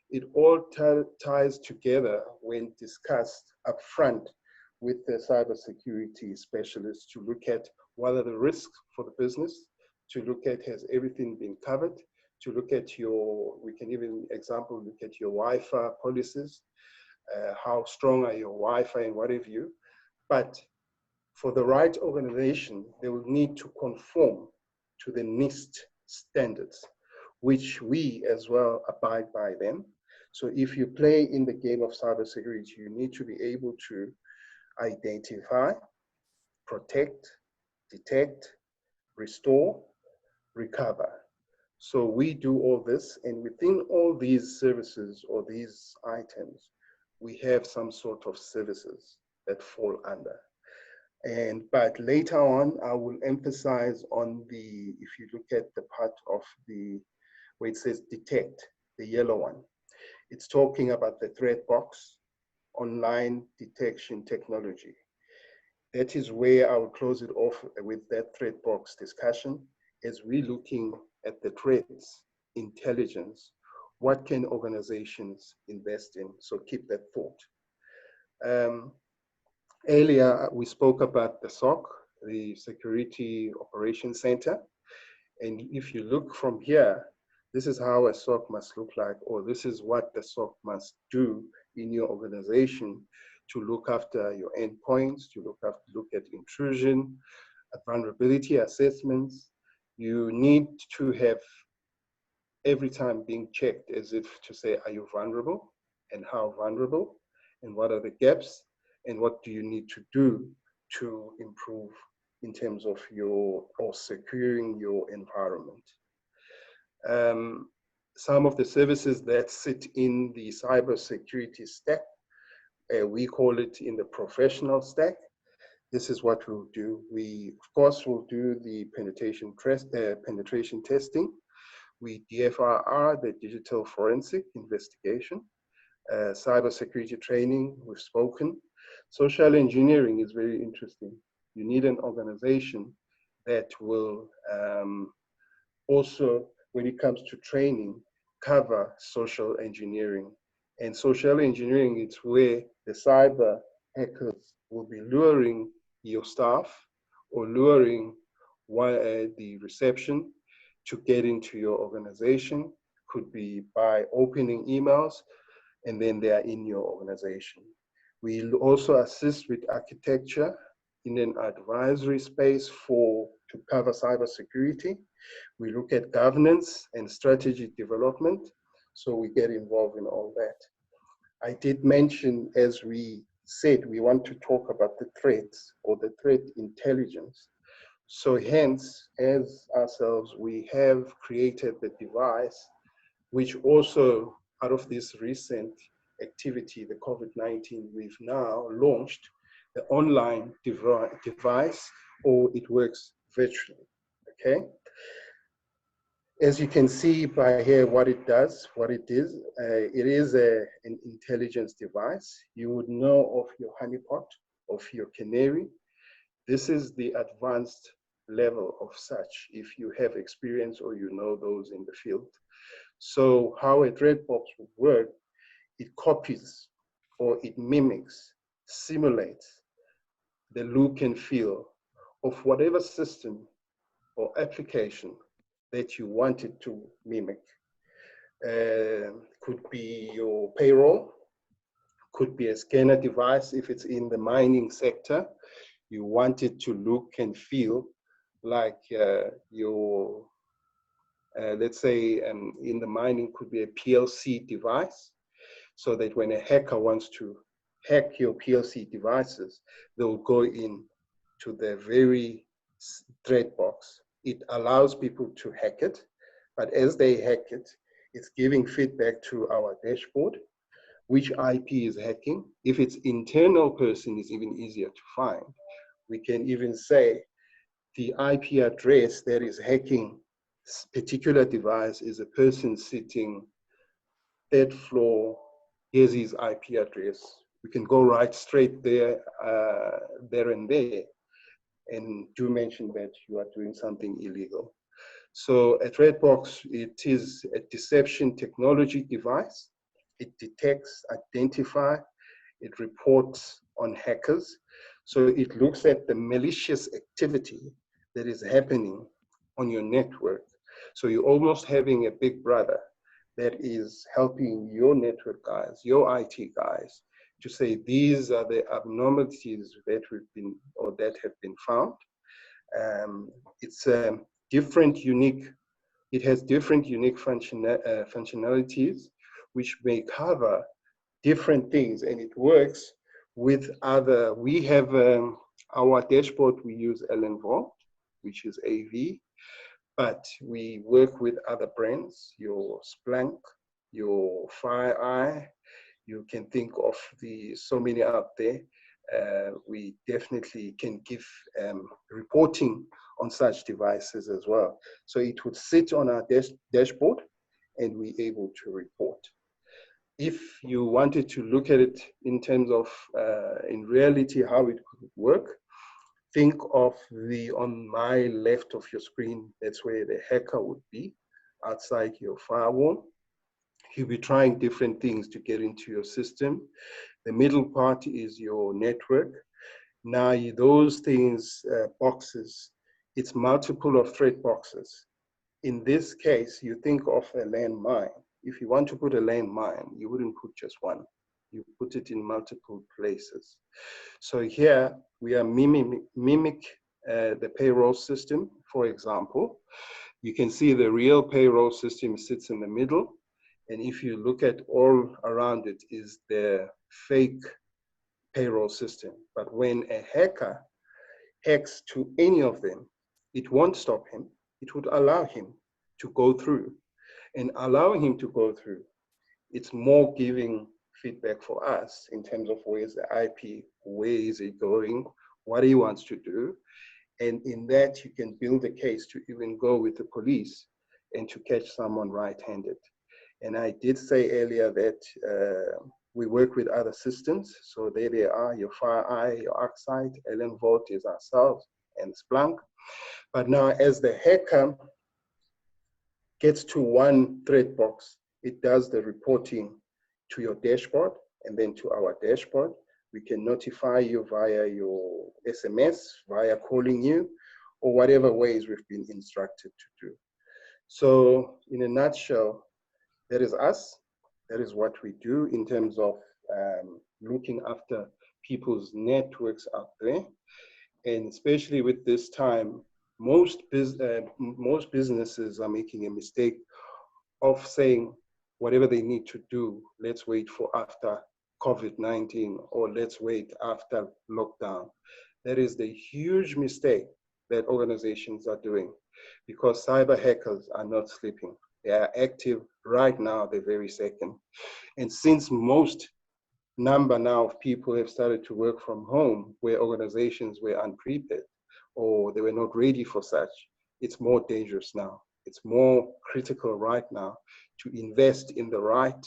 it all ties together when discussed upfront with the cybersecurity specialists to look at what are the risks for the business, to look at has everything been covered, to look at we can even example, look at your Wi-Fi policies, how strong are your Wi-Fi and what have you. But for the right organization, they will need to conform to the NIST standards, which we as well abide by them. So if you play in the game of cybersecurity, you need to be able to identify, protect, detect, restore, recover. So we do all this, and within all these services or these items, we have some sort of services that fall under. But later on, I will emphasize on if you look at the part of where it says detect, the yellow one, it's talking about the threat box, online detection technology. That is where I will close it off with that threat box discussion as we're looking at the threats, intelligence, what can organizations invest in? So keep that thought. Earlier, we spoke about the SOC, the Security Operations Center. And if you look from here, this is how a SOC must look like, or this is what the SOC must do in your organization to look after your endpoints, to look at intrusion, vulnerability assessments. You need to have every time being checked as if to say, are you vulnerable and how vulnerable and what are the gaps and what do you need to do to improve in terms of securing your environment. Some of the services that sit in the cybersecurity stack, we call it in the professional stack. this is what we'll do. We, of course, will do the penetration testing. We DFRR, the digital forensic investigation. Cybersecurity training, we've spoken. Social engineering is very interesting. You need an organization that will also, when it comes to training, cover social engineering. And social engineering is where the cyber hackers will be luring your staff or luring the reception to get into your organization. Could be by opening emails, and then they are in your organization. We'll also assist with architecture in an advisory space to cover cybersecurity. We look at governance and strategy development, so we get involved in all that. I did mention, as we said, we want to talk about the threats or the threat intelligence. So hence, as ourselves, we have created the device, which also, out of this recent activity, the COVID-19, we've now launched the online device, or it works virtually, okay? As you can see by here what it does, what it is an intelligence device. You would know of your honeypot, of your canary. This is the advanced level of such, if you have experience or you know those in the field. So how a threat box would work, it copies or it mimics, simulates the look and feel of whatever system or application that you want it to mimic. Could be your payroll, could be a scanner device if it's in the mining sector. You want it to look and feel like your, let's say in the mining could be a PLC device, so that when a hacker wants to hack your PLC devices, they'll go in to the very threat box. It allows people to hack it, but as they hack it, it's giving feedback to our dashboard, which IP is hacking. If it's internal person, it's even easier to find. We can even say the IP address that is hacking this particular device is a person sitting third floor. Here's his IP address. We can go right straight there, there and there, and do mention that you are doing something illegal. So a threat box, it is a deception technology device. It detects, identifies, it reports on hackers. So it looks at the malicious activity that is happening on your network. So you're almost having a big brother that is helping your network guys, your IT guys, to say these are the abnormalities that have been found. It's different, unique. It has different, unique functionalities, which may cover different things, and it works with other. We have our dashboard. We use LNVOL, which is AV, but we work with other brands. Your Splunk, your FireEye. You can think of so many out there. We definitely can give reporting on such devices as well. So it would sit on our dashboard and we're able to report. If you wanted to look at it in terms of, in reality, how it could work, think of on my left of your screen, that's where the hacker would be, outside your firewall. He'll be trying different things to get into your system. The middle part is your network. Now, those things, boxes, it's multiple of threat boxes. In this case, you think of a landmine. If you want to put a landmine, you wouldn't put just one. You put it in multiple places. So here we are mimic the payroll system, for example. You can see the real payroll system sits in the middle. And if you look at all around it is the fake payroll system. But when a hacker hacks to any of them, it won't stop him. It would allow him to go through. And allowing him to go through, it's more giving feedback for us in terms of where's the IP, where is it going, what he wants to do. And in that, you can build a case to even go with the police and to catch someone right-handed. And I did say earlier that we work with other systems. So there they are, your FireEye, your ArcSight, Allen Vault is ourselves, and Splunk. But now as the hacker gets to one threat box, it does the reporting to your dashboard and then to our dashboard. We can notify you via your SMS, via calling you, or whatever ways we've been instructed to do. So in a nutshell, that is us. That is what we do in terms of looking after people's networks out there. And especially with this time, most businesses are making a mistake of saying whatever they need to do, let's wait for after COVID-19 or let's wait after lockdown. That is the huge mistake that organizations are doing, because cyber hackers are not sleeping. They are active right now, the very second. And since most number now of people have started to work from home, where organizations were unprepared or they were not ready for such, it's more dangerous now. It's more critical right now to invest in the right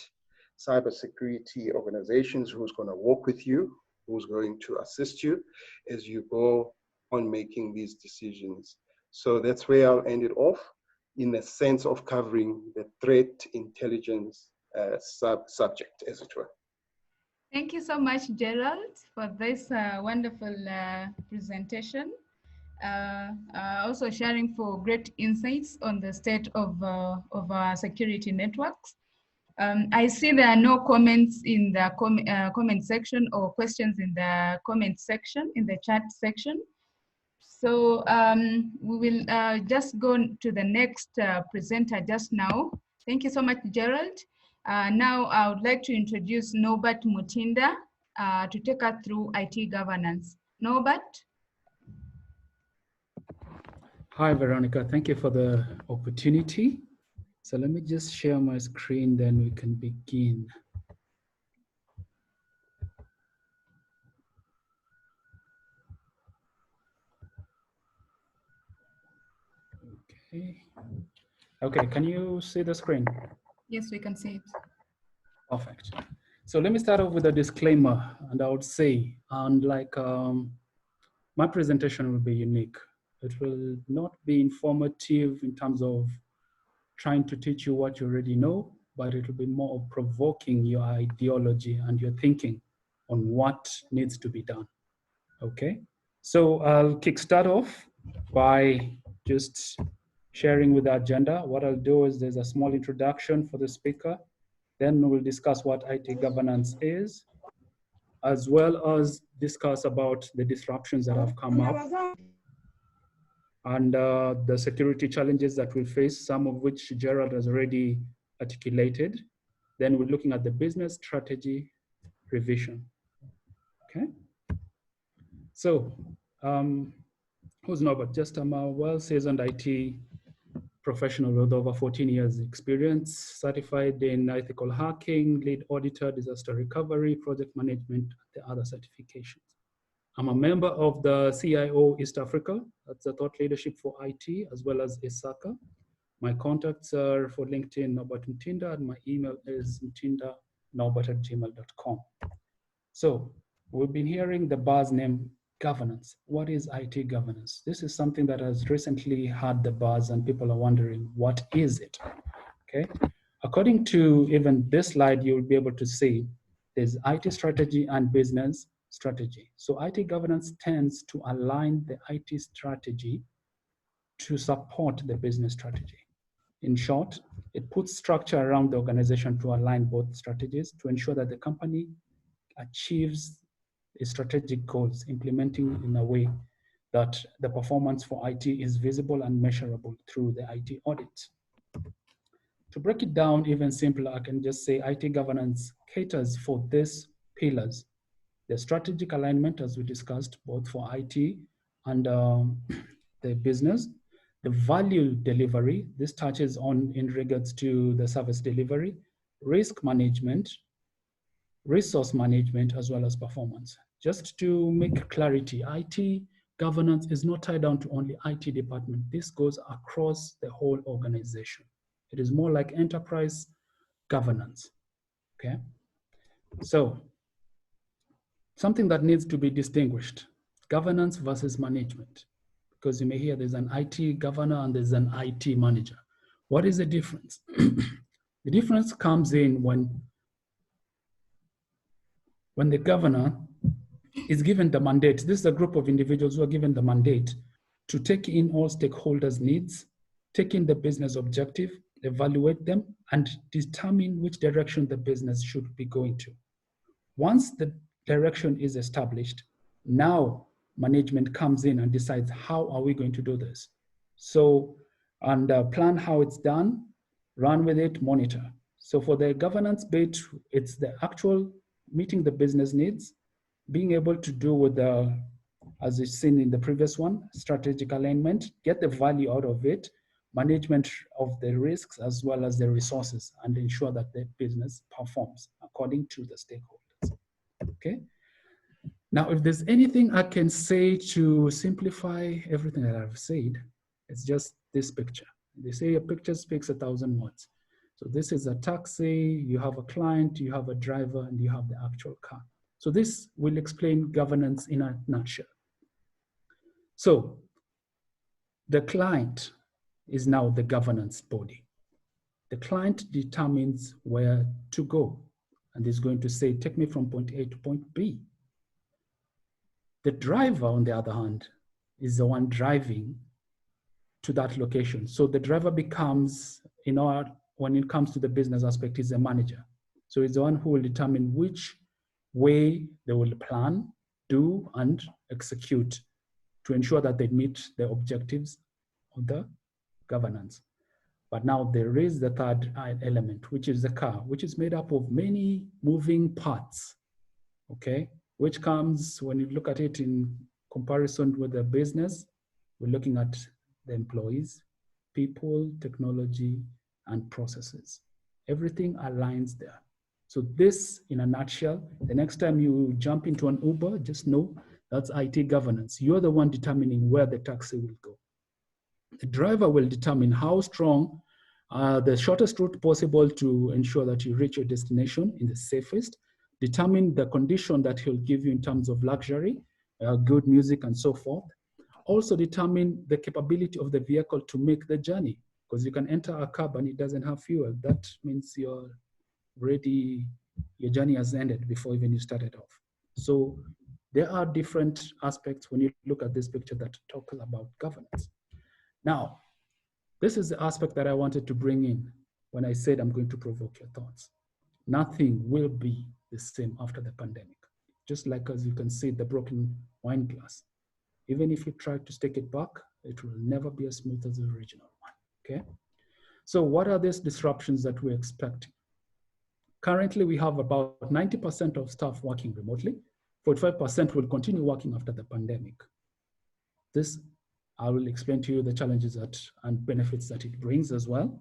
cybersecurity organizations who's going to work with you, who's going to assist you as you go on making these decisions. So that's where I'll end it off, in the sense of covering the threat intelligence subject, as it were. Thank you so much, Gerald, for this wonderful presentation. Also sharing for great insights on the state of our security networks. I see there are no comments in the comment section or questions in the comment section, in the chat section. So we will just go to the next presenter just now. Thank you so much, Gerald. Now I would like to introduce Norbert Mutinda to take us through IT governance. Norbert? Hi, Veronica. Thank you for the opportunity. So let me just share my screen, then we can begin. Okay. Okay, can you see the screen? Yes, we can see it. Perfect. So let me start off with a disclaimer, and I would say, unlike my presentation will be unique. It will not be informative in terms of trying to teach you what you already know, but it will be more of provoking your ideology and your thinking on what needs to be done. Okay, so I'll kickstart off by just sharing with the agenda. What I'll do is there's a small introduction for the speaker. Then we'll discuss what IT governance is, as well as discuss about the disruptions that have come up and the security challenges that we face, some of which Gerard has already articulated. Then we're looking at the business strategy revision. Okay. So, who's Norbert? Just I'm a well-seasoned IT professional with over 14 years experience, certified in ethical hacking, lead auditor, disaster recovery, project management, the other certifications. I'm a member of the CIO East Africa, that's the thought leadership for IT, as well as ISACA. My contacts are for LinkedIn, Norbert Mutinda, and my email is mutinda@norbert@gmail.com. So we've been hearing the buzz name governance. What is IT governance? This is something that has recently had the buzz and people are wondering, what is it? Okay. According to even this slide, you'll be able to see there's IT strategy and business strategy. So IT governance tends to align the IT strategy to support the business strategy. In short, it puts structure around the organization to align both strategies to ensure that the company achieves its strategic goals, implementing in a way that the performance for IT is visible and measurable through the IT audit. To break it down even simpler, I can just say IT governance caters for these pillars. The strategic alignment, as we discussed, both for IT and the business. The value delivery, this touches on in regards to the service delivery, risk management, resource management, as well as performance. Just to make clarity, IT governance is not tied down to only IT department. This goes across the whole organization. It is more like enterprise governance, okay? So, something that needs to be distinguished, governance versus management, because you may hear there's an IT governor and there's an IT manager. What is the difference? The difference comes in when the governor is given the mandate. This is a group of individuals who are given the mandate to take in all stakeholders' needs, take in the business objective, evaluate them, and determine which direction the business should be going to. Once the direction is established, now management comes in and decides how are we going to do this. So, and plan how it's done, run with it, monitor. So for the governance bit, it's the actual meeting the business needs, being able to do with the, as you've seen in the previous one, strategic alignment, get the value out of it, management of the risks as well as the resources, and ensure that the business performs according to the stakeholders. Okay. Now, if there's anything I can say to simplify everything that I've said, it's just this picture. They say a picture speaks 1,000 words. So this is a taxi, you have a client, you have a driver, and you have the actual car. So this will explain governance in a nutshell. So the client is now the governance body. The client determines where to go and is going to say, take me from point A to point B. The driver, on the other hand, is the one driving to that location. So the driver becomes, when it comes to the business aspect, is a manager. So he's the one who will determine which way they will plan, do, and execute to ensure that they meet the objectives of the governance. But now there is the third element, which is the car, which is made up of many moving parts, okay? Which comes, when you look at it in comparison with the business, we're looking at the employees, people, technology, and processes. Everything aligns there. So this, in a nutshell, the next time you jump into an Uber, just know that's IT governance. You're the one determining where the taxi will go. The driver will determine how strong, the shortest route possible to ensure that you reach your destination in the safest, determine the condition that he'll give you in terms of luxury, good music, and so forth. Also determine the capability of the vehicle to make the journey, because you can enter a cab and it doesn't have fuel. That means your journey has ended before even you started off. So there are different aspects when you look at this picture that talk about governance. Now, this is the aspect that I wanted to bring in when I said I'm going to provoke your thoughts. Nothing will be the same after the pandemic. Just like, as you can see, the broken wine glass. Even if you try to take it back, it will never be as smooth as the original one, okay? So what are these disruptions that we're expecting? Currently, we have about 90% of staff working remotely. 45% will continue working after the pandemic. This, I will explain to you the challenges and benefits that it brings as well.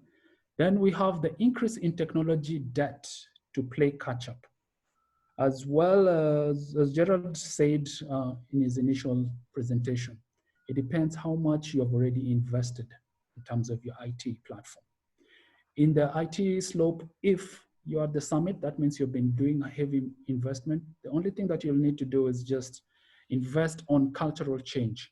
Then we have the increase in technology debt to play catch up. As well as Gerard said in his initial presentation, it depends how much you have already invested in terms of your IT platform. In the IT slope, if you are at the summit, that means you've been doing a heavy investment. The only thing that you'll need to do is just invest on cultural change.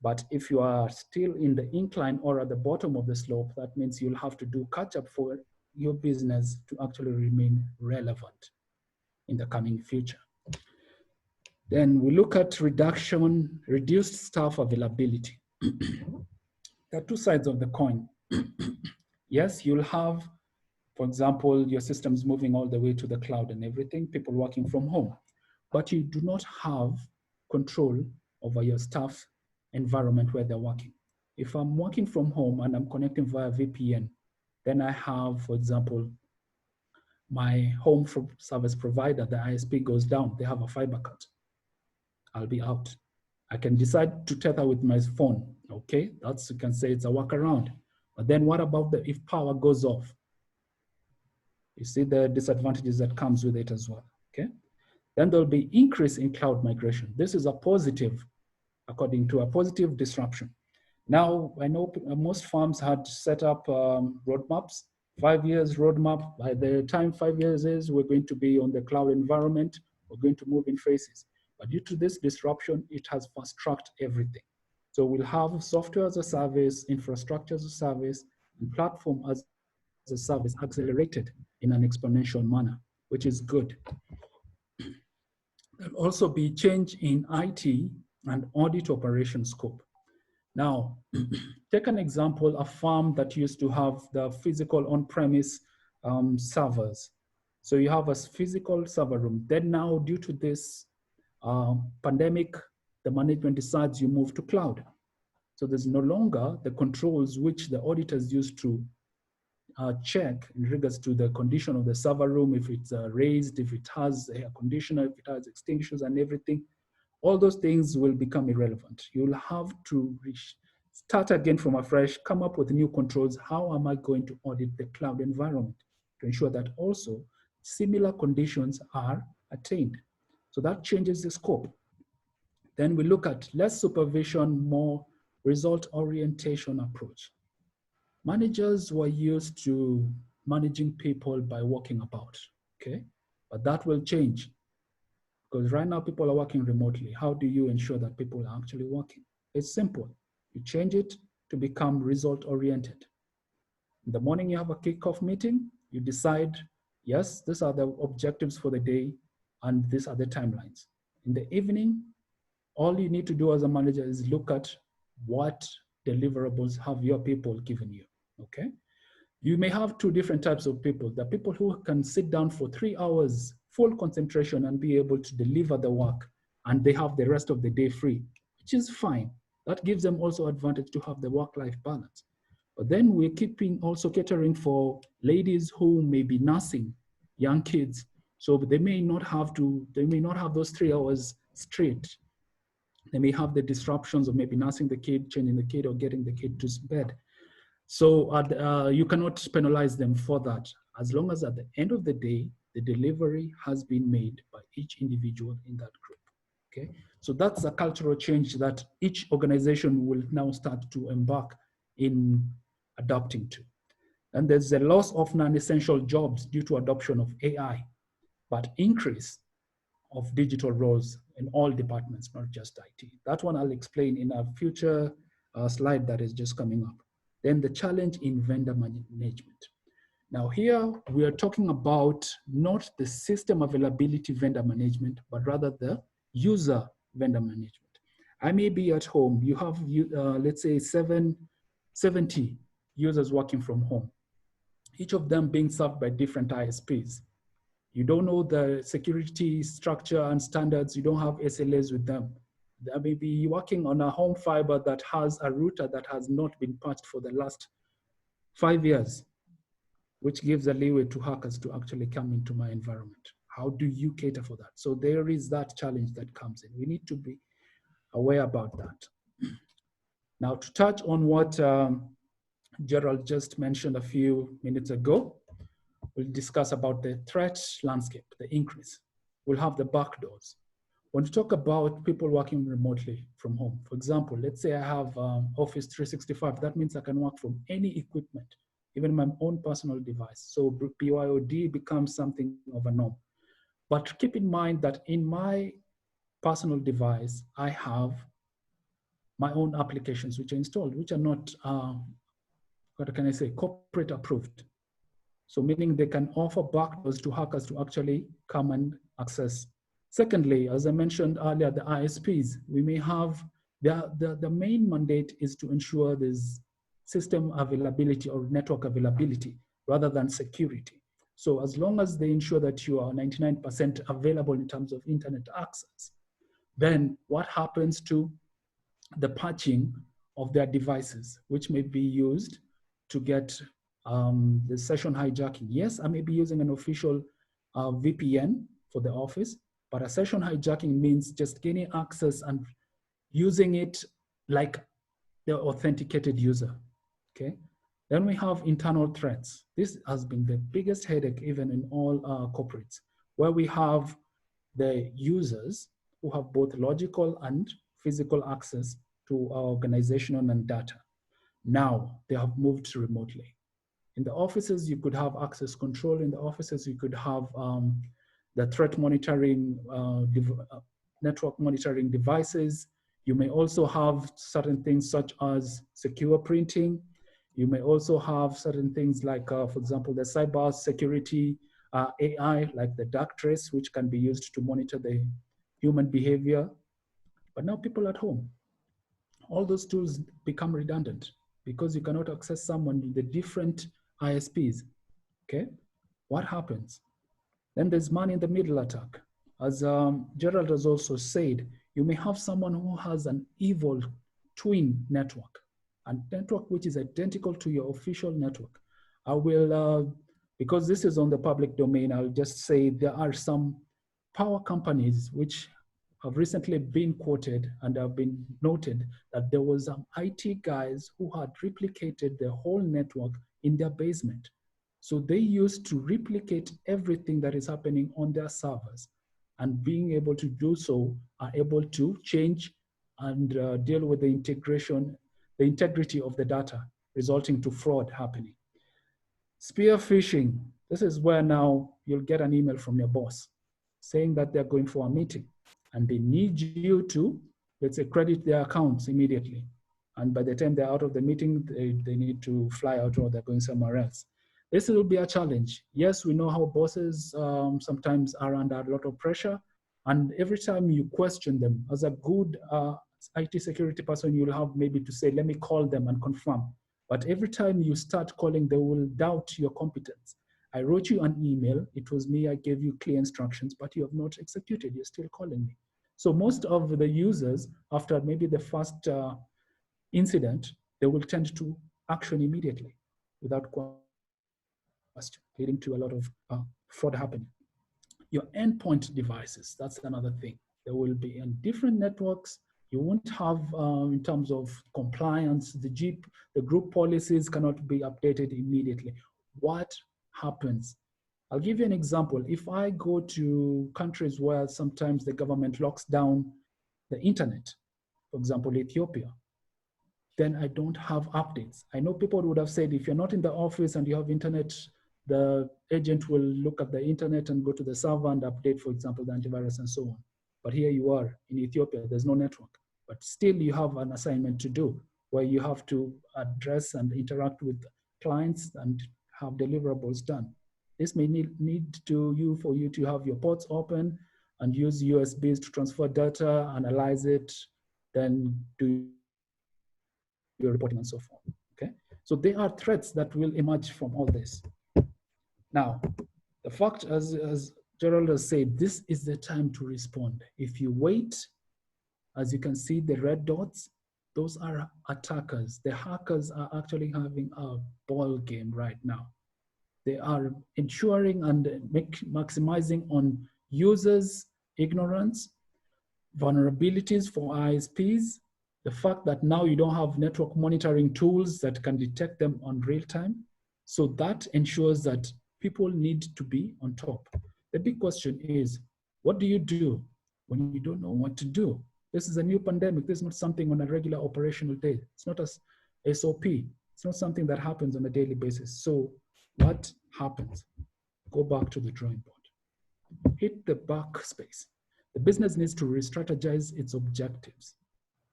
But if you are still in the incline or at the bottom of the slope, that means you'll have to do catch up for your business to actually remain relevant in the coming future. Then we look at reduced staff availability. There are two sides of the coin. Yes, you'll have, for example, your systems moving all the way to the cloud and everything, people working from home, but you do not have control over your staff environment where they're working. If I'm working from home and I'm connecting via VPN, then I have, for example, my home service provider, the ISP goes down, they have a fiber cut. I'll be out. I can decide to tether with my phone. Okay, that's, you can say it's a workaround. But then what about if power goes off? You see the disadvantages that comes with it as well, okay? Then there'll be increase in cloud migration. This is a positive, according to a positive disruption. Now, I know most firms had set up roadmaps, 5 years roadmap. By the time 5 years is, we're going to be on the cloud environment. We're going to move in phases. But due to this disruption, it has fast-tracked everything. So we'll have software as a service, infrastructure as a service, and platform as a service accelerated in an exponential manner, which is good. There'll also be change in IT and audit operation scope. Now, take an example, a firm that used to have the physical on-premise servers. So you have a physical server room. Then now, due to this pandemic, the management decides you move to cloud. So there's no longer the controls which the auditors used to check in regards to the condition of the server room, if it's raised, if it has air conditioner, if it has extinguishers and everything. All those things will become irrelevant. You'll have to start again from afresh, come up with new controls. How am I going to audit the cloud environment to ensure that also similar conditions are attained? So that changes the scope. Then we look at less supervision, more result orientation approach. Managers were used to managing people by walking about, okay? But that will change because right now people are working remotely. How do you ensure that people are actually working? It's simple. You change it to become result oriented. In the morning, you have a kickoff meeting. You decide, yes, these are the objectives for the day and these are the timelines. In the evening, all you need to do as a manager is look at what deliverables have your people given you, okay? You may have two different types of people. The people who can sit down for 3 hours, full concentration and be able to deliver the work, and they have the rest of the day free, which is fine. That gives them also advantage to have the work-life balance. But then we're keeping also catering for ladies who may be nursing young kids. So they may not have those 3 hours straight. They may have the disruptions of maybe nursing the kid, changing the kid, or getting the kid to bed. So you cannot penalize them for that, as long as at the end of the day, the delivery has been made by each individual in that group, okay? So that's a cultural change that each organization will now start to embark in adapting to. And there's a loss of non-essential jobs due to adoption of AI, but increase of digital roles in all departments, not just IT. That one I'll explain in a future slide that is just coming up. Then the challenge in vendor management. Now here we are talking about not the system availability vendor management, but rather the user vendor management. I may be at home, you have, let's say 70 users working from home, each of them being served by different ISPs. You don't know the security structure and standards, you don't have SLAs with them. They may be working on a home fiber that has a router that has not been patched for the last 5 years, which gives a leeway to hackers to actually come into my environment. How do you cater for that? So there is that challenge that comes in. We need to be aware about that. Now to touch on what Gerald just mentioned a few minutes ago, we'll discuss about the threat landscape, the increase. We'll have the backdoors. When you talk about people working remotely from home, for example, let's say I have Office 365, that means I can work from any equipment, even my own personal device. So BYOD becomes something of a norm. But keep in mind that in my personal device, I have my own applications which are installed, which are not, what can I say, corporate approved. So meaning they can offer backdoors to hackers to actually come and access. Secondly, as I mentioned earlier, the ISPs, we may have, the main mandate is to ensure there's system availability or network availability rather than security. So as long as they ensure that you are 99% available in terms of internet access, then what happens to the patching of their devices, which may be used to get the session hijacking? Yes, I may be using an official VPN for the office, but a session hijacking means just gaining access and using it like the authenticated user, okay? Then we have internal threats. This has been the biggest headache even in all corporates, where we have the users who have both logical and physical access to our organization and data. Now they have moved remotely. In the offices, you could have access control. In the offices, you could have the threat monitoring, network monitoring devices. You may also have certain things such as secure printing. You may also have certain things like, for example, the cybersecurity AI, like the dark trace, which can be used to monitor the human behavior. But now people at home, all those tools become redundant because you cannot access someone in the different ISPs, okay? What happens? Then there's man-in-the-middle attack. As Gerald has also said, you may have someone who has an evil twin network, a network which is identical to your official network. I will, because this is on the public domain, I'll just say there are some power companies which have recently been quoted and have been noted that there was some IT guys who had replicated the whole network in their basement. So they used to replicate everything that is happening on their servers, and being able to do so are able to change and deal with the integration, the integrity of the data, resulting to fraud happening. Spear phishing, this is where now you'll get an email from your boss saying that they're going for a meeting and they need you to, let's say, credit their accounts immediately. And by the time they're out of the meeting, they need to fly out or they're going somewhere else. This will be a challenge. Yes, we know how bosses sometimes are under a lot of pressure. And every time you question them, as a good IT security person, you'll have maybe to say, let me call them and confirm. But every time you start calling, they will doubt your competence. I wrote you an email. It was me. I gave you clear instructions, but you have not executed. You're still calling me. So most of the users, after maybe the first incident, they will tend to action immediately without question, leading to a lot of fraud happening. Your endpoint devices, that's another thing. There will be in different networks. You won't have, in terms of compliance, the group policies cannot be updated immediately. What happens? I'll give you an example. If I go to countries where sometimes the government locks down the internet, for example, Ethiopia, then I don't have updates. I know people would have said, if you're not in the office and you have internet, the agent will look at the internet and go to the server and update, for example, the antivirus and so on. But here you are in Ethiopia, there's no network, but still you have an assignment to do where you have to address and interact with clients and have deliverables done. This may need for you to have your ports open and use USBs to transfer data, analyze it, then do your reporting and so forth, okay? So there are threats that will emerge from all this. Now, the fact, as Gerald has said, this is the time to respond. If you wait, as you can see, the red dots, those are attackers. The hackers are actually having a ball game right now. They are ensuring and maximizing on users' ignorance, vulnerabilities for ISPs, the fact that now you don't have network monitoring tools that can detect them on real time. So that ensures that people need to be on top. The big question is, what do you do when you don't know what to do? This is a new pandemic. This is not something on a regular operational day. It's not a SOP. It's not something that happens on a daily basis. So what happens? Go back to the drawing board. Hit the backspace. The business needs to re-strategize its objectives,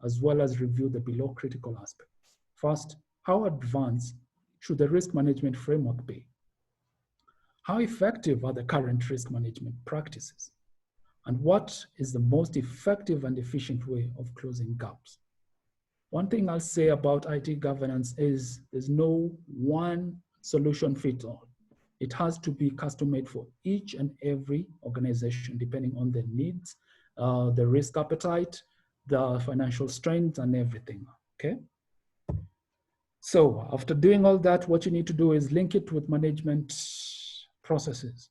as well as review the below critical aspects. First, how advanced should the risk management framework be? How effective are the current risk management practices? And what is the most effective and efficient way of closing gaps? One thing I'll say about IT governance is there's no one solution fits all. It has to be custom-made for each and every organization, depending on the needs, the risk appetite, the financial strength, and everything, okay? So after doing all that, what you need to do is link it with management processes.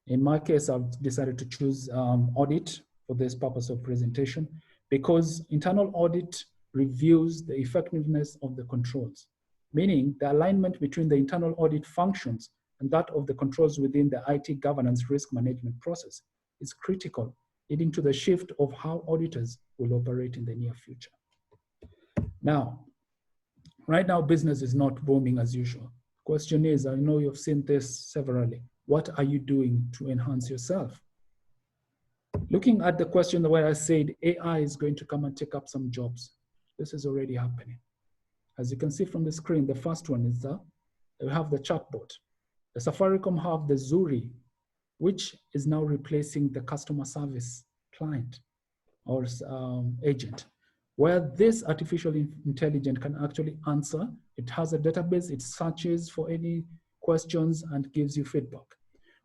In my case, I've decided to choose audit for this purpose of presentation, because internal audit reviews the effectiveness of the controls, meaning the alignment between the internal audit functions and that of the controls within the IT governance risk management process. is critical, leading to the shift of how auditors will operate in the near future. Now, right now, business is not booming as usual. Question is, I know you've seen this severally. What are you doing to enhance yourself? Looking at the question where I said AI is going to come and take up some jobs, this is already happening. As you can see from the screen, the first one is we have the chatbot. The Safaricom have the Zuri, which is now replacing the customer service client or agent, where this artificial intelligence can actually answer. It has a database, it searches for any questions and gives you feedback.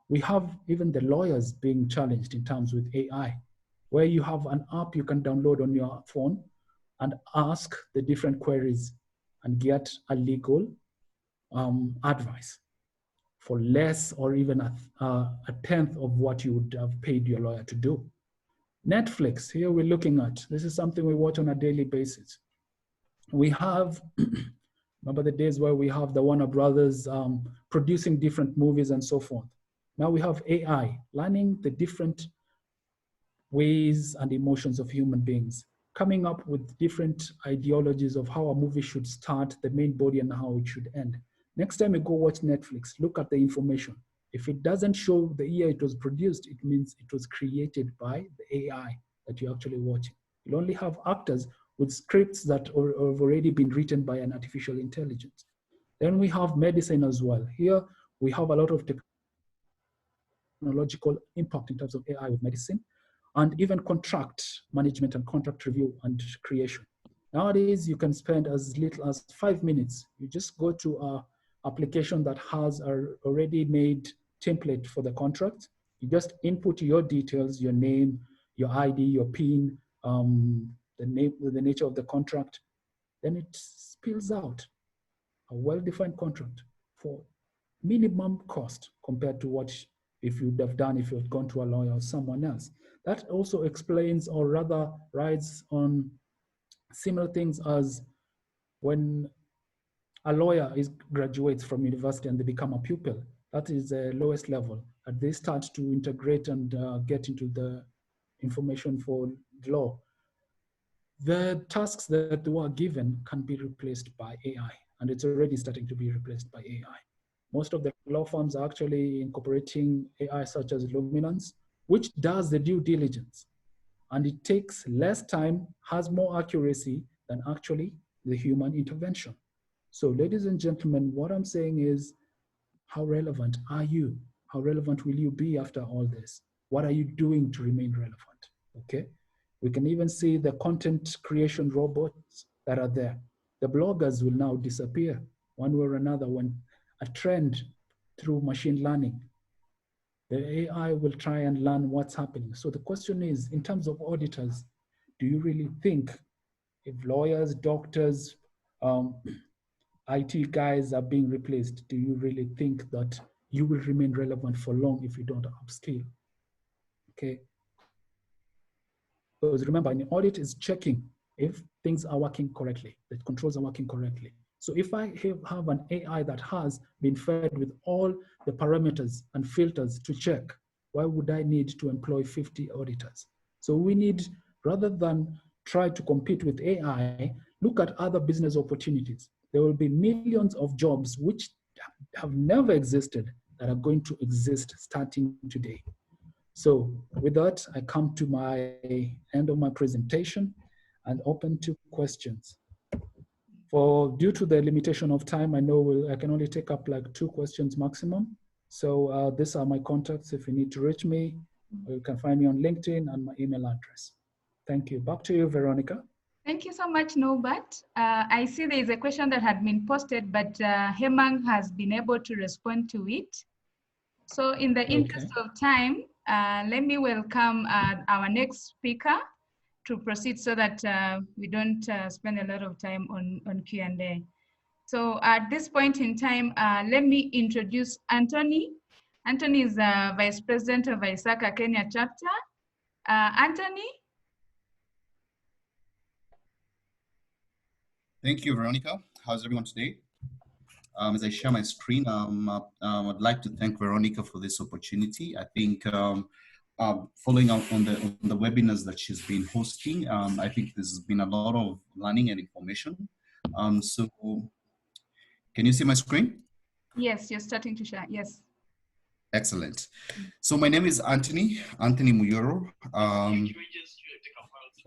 We have even the lawyers being challenged in terms with AI, where you have an app you can download on your phone and ask the different queries and get a legal advice for less or even a tenth of what you would have paid your lawyer to do. Netflix, here we're looking at, this is something we watch on a daily basis. We have, remember the days where we have the Warner Brothers producing different movies and so forth. Now we have AI, learning the different ways and emotions of human beings, coming up with different ideologies of how a movie should start, the main body, and how it should end. Next time you go watch Netflix, look at the information. If it doesn't show the year it was produced, it means it was created by the AI that you're actually watching. You'll only have actors with scripts that have already been written by an artificial intelligence. Then we have medicine as well. Here we have a lot of technological impact in terms of AI with medicine, and even contract management and contract review and creation. Nowadays, you can spend as little as 5 minutes. You just go to an application that has an already made template for the contract. You just input your details, your name, your ID, your PIN, the nature of the contract. Then it spills out a well-defined contract for minimum cost compared to what if you'd have done if you had gone to a lawyer or someone else. That also explains, or rather rides on similar things as when a lawyer graduates from university and they become a pupil. That is the lowest level. And they start to integrate and get into the information for law. The tasks that were given can be replaced by AI, and it's already starting to be replaced by AI. Most of the law firms are actually incorporating AI such as Luminance, which does the due diligence. And it takes less time, has more accuracy than actually the human intervention. So ladies and gentlemen, what I'm saying is, how relevant are you? How relevant will you be after all this? What are you doing to remain relevant? Okay. We can even see the content creation robots that are there. The bloggers will now disappear one way or another when a trend through machine learning. The AI will try and learn what's happening. So the question is, in terms of auditors, do you really think if lawyers, doctors, IT guys are being replaced, do you really think that you will remain relevant for long if you don't upskill? Okay. Because remember, an audit is checking if things are working correctly, the controls are working correctly. So if I have an AI that has been fed with all the parameters and filters to check, why would I need to employ 50 auditors? So we need, rather than try to compete with AI, look at other business opportunities. There will be millions of jobs which have never existed that are going to exist starting today. So with that, I come to my end of my presentation and open to questions. Due to the limitation of time, I know I can only take up like 2 questions maximum. So these are my contacts. If you need to reach me, you can find me on LinkedIn and my email address. Thank you. Back to you, Veronica. Thank you so much, Norbert. I see there is a question that had been posted, but Hemang has been able to respond to it. So in the interest of time, let me welcome our next speaker to proceed so that we don't spend a lot of time on Q&A. So at this point in time, let me introduce Anthony. Anthony is Vice President of ISACA Kenya chapter. Anthony? Thank you, Veronica. How's everyone today? As I share my screen, I'd like to thank Veronica for this opportunity. I think following up on the webinars that she's been hosting. I think there's been a lot of learning and information. So can you see my screen? Yes, you're starting to share. Yes. Excellent. So my name is Anthony Muyoro.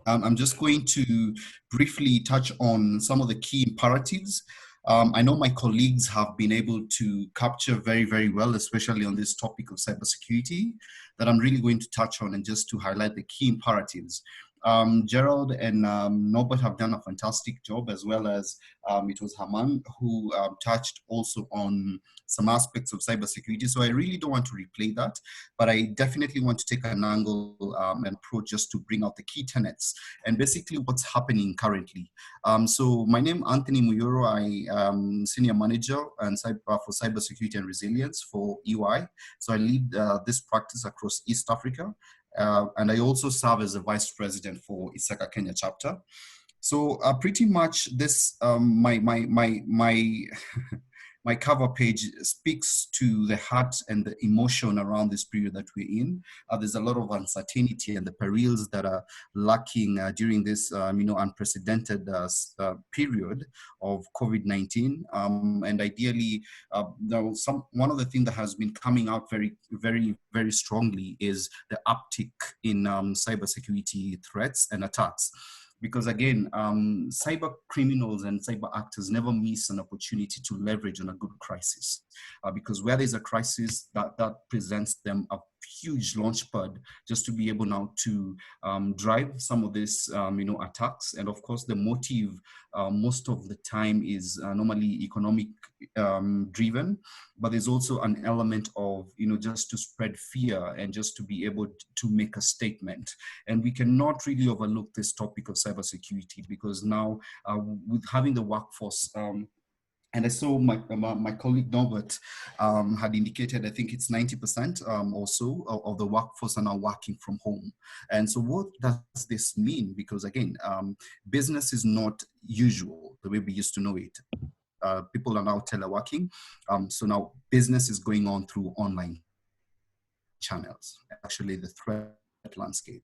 I'm just going to briefly touch on some of the key imperatives. I know my colleagues have been able to capture very, very well, especially on this topic of cybersecurity, that I'm really going to touch on and just to highlight the key imperatives. Gerald and Norbert have done a fantastic job, as well as it was Haman who touched also on some aspects of cybersecurity. So I really don't want to replay that, but I definitely want to take an angle and approach just to bring out the key tenets and basically what's happening currently. So my name is Anthony Muyoro. I am Senior Manager and for Cybersecurity and Resilience for EY. So I lead this practice across East Africa. And I also serve as the Vice President for ISACA Kenya chapter. So pretty much this, my cover page speaks to the heart and the emotion around this period that we're in. There's a lot of uncertainty and the perils that are lacking during this, unprecedented period of COVID-19. And ideally, one of the things that has been coming out very, very, very strongly is the uptick in cybersecurity threats and attacks. Because again, cyber criminals and cyber actors never miss an opportunity to leverage on a good crisis. Because where there's a crisis, that presents them a huge launchpad just to be able now to drive some of these, attacks. And of course, the motive most of the time is normally economic driven, but there's also an element of, just to spread fear and just to be able to make a statement. And we cannot really overlook this topic of cybersecurity, because now with having the workforce, and I saw my colleague Norbert had indicated, I think it's 90% or so of the workforce are now working from home. And so what does this mean? Because again, business is not usual the way we used to know it. People are now teleworking. So now business is going on through online channels, actually the threat landscape.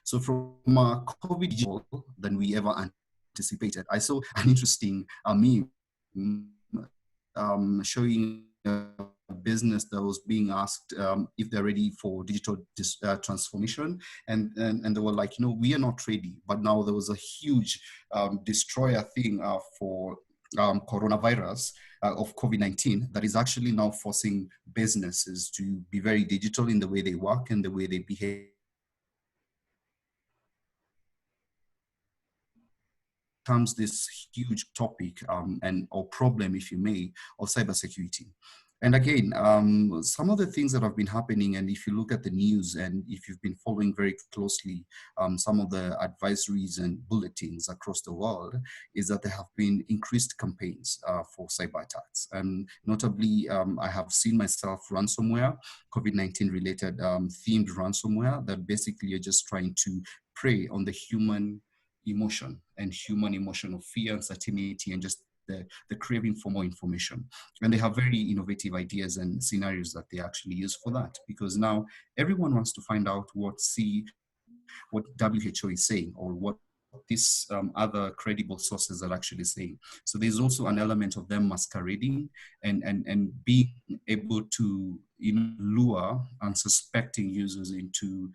So from COVID than we ever anticipated. I saw an interesting meme showing a business that was being asked if they're ready for digital transformation, and they were like, we are not ready. But now there was a huge destroyer thing for coronavirus of COVID-19 that is actually now forcing businesses to be very digital in the way they work and the way they behave. Comes this huge topic or problem, if you may, of cybersecurity. And again, some of the things that have been happening, and if you look at the news and if you've been following very closely some of the advisories and bulletins across the world, is that there have been increased campaigns for cyber attacks. And notably, I have seen myself ransomware, COVID-19 related themed ransomware that basically are just trying to prey on the human emotion and human emotion of fear, uncertainty, and just the craving for more information. And they have very innovative ideas and scenarios that they actually use for that, because now everyone wants to find out what WHO is saying, or what these other credible sources are actually saying. So there's also an element of them masquerading and being able to lure unsuspecting users into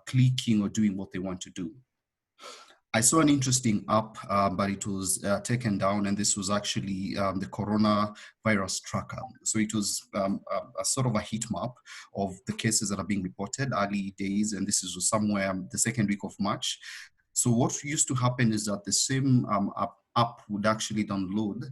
clicking or doing what they want to do. I saw an interesting app, but it was taken down, and this was actually the coronavirus tracker. So it was a sort of a heat map of the cases that are being reported early days, and this is somewhere the second week of March. So what used to happen is that the same app would actually download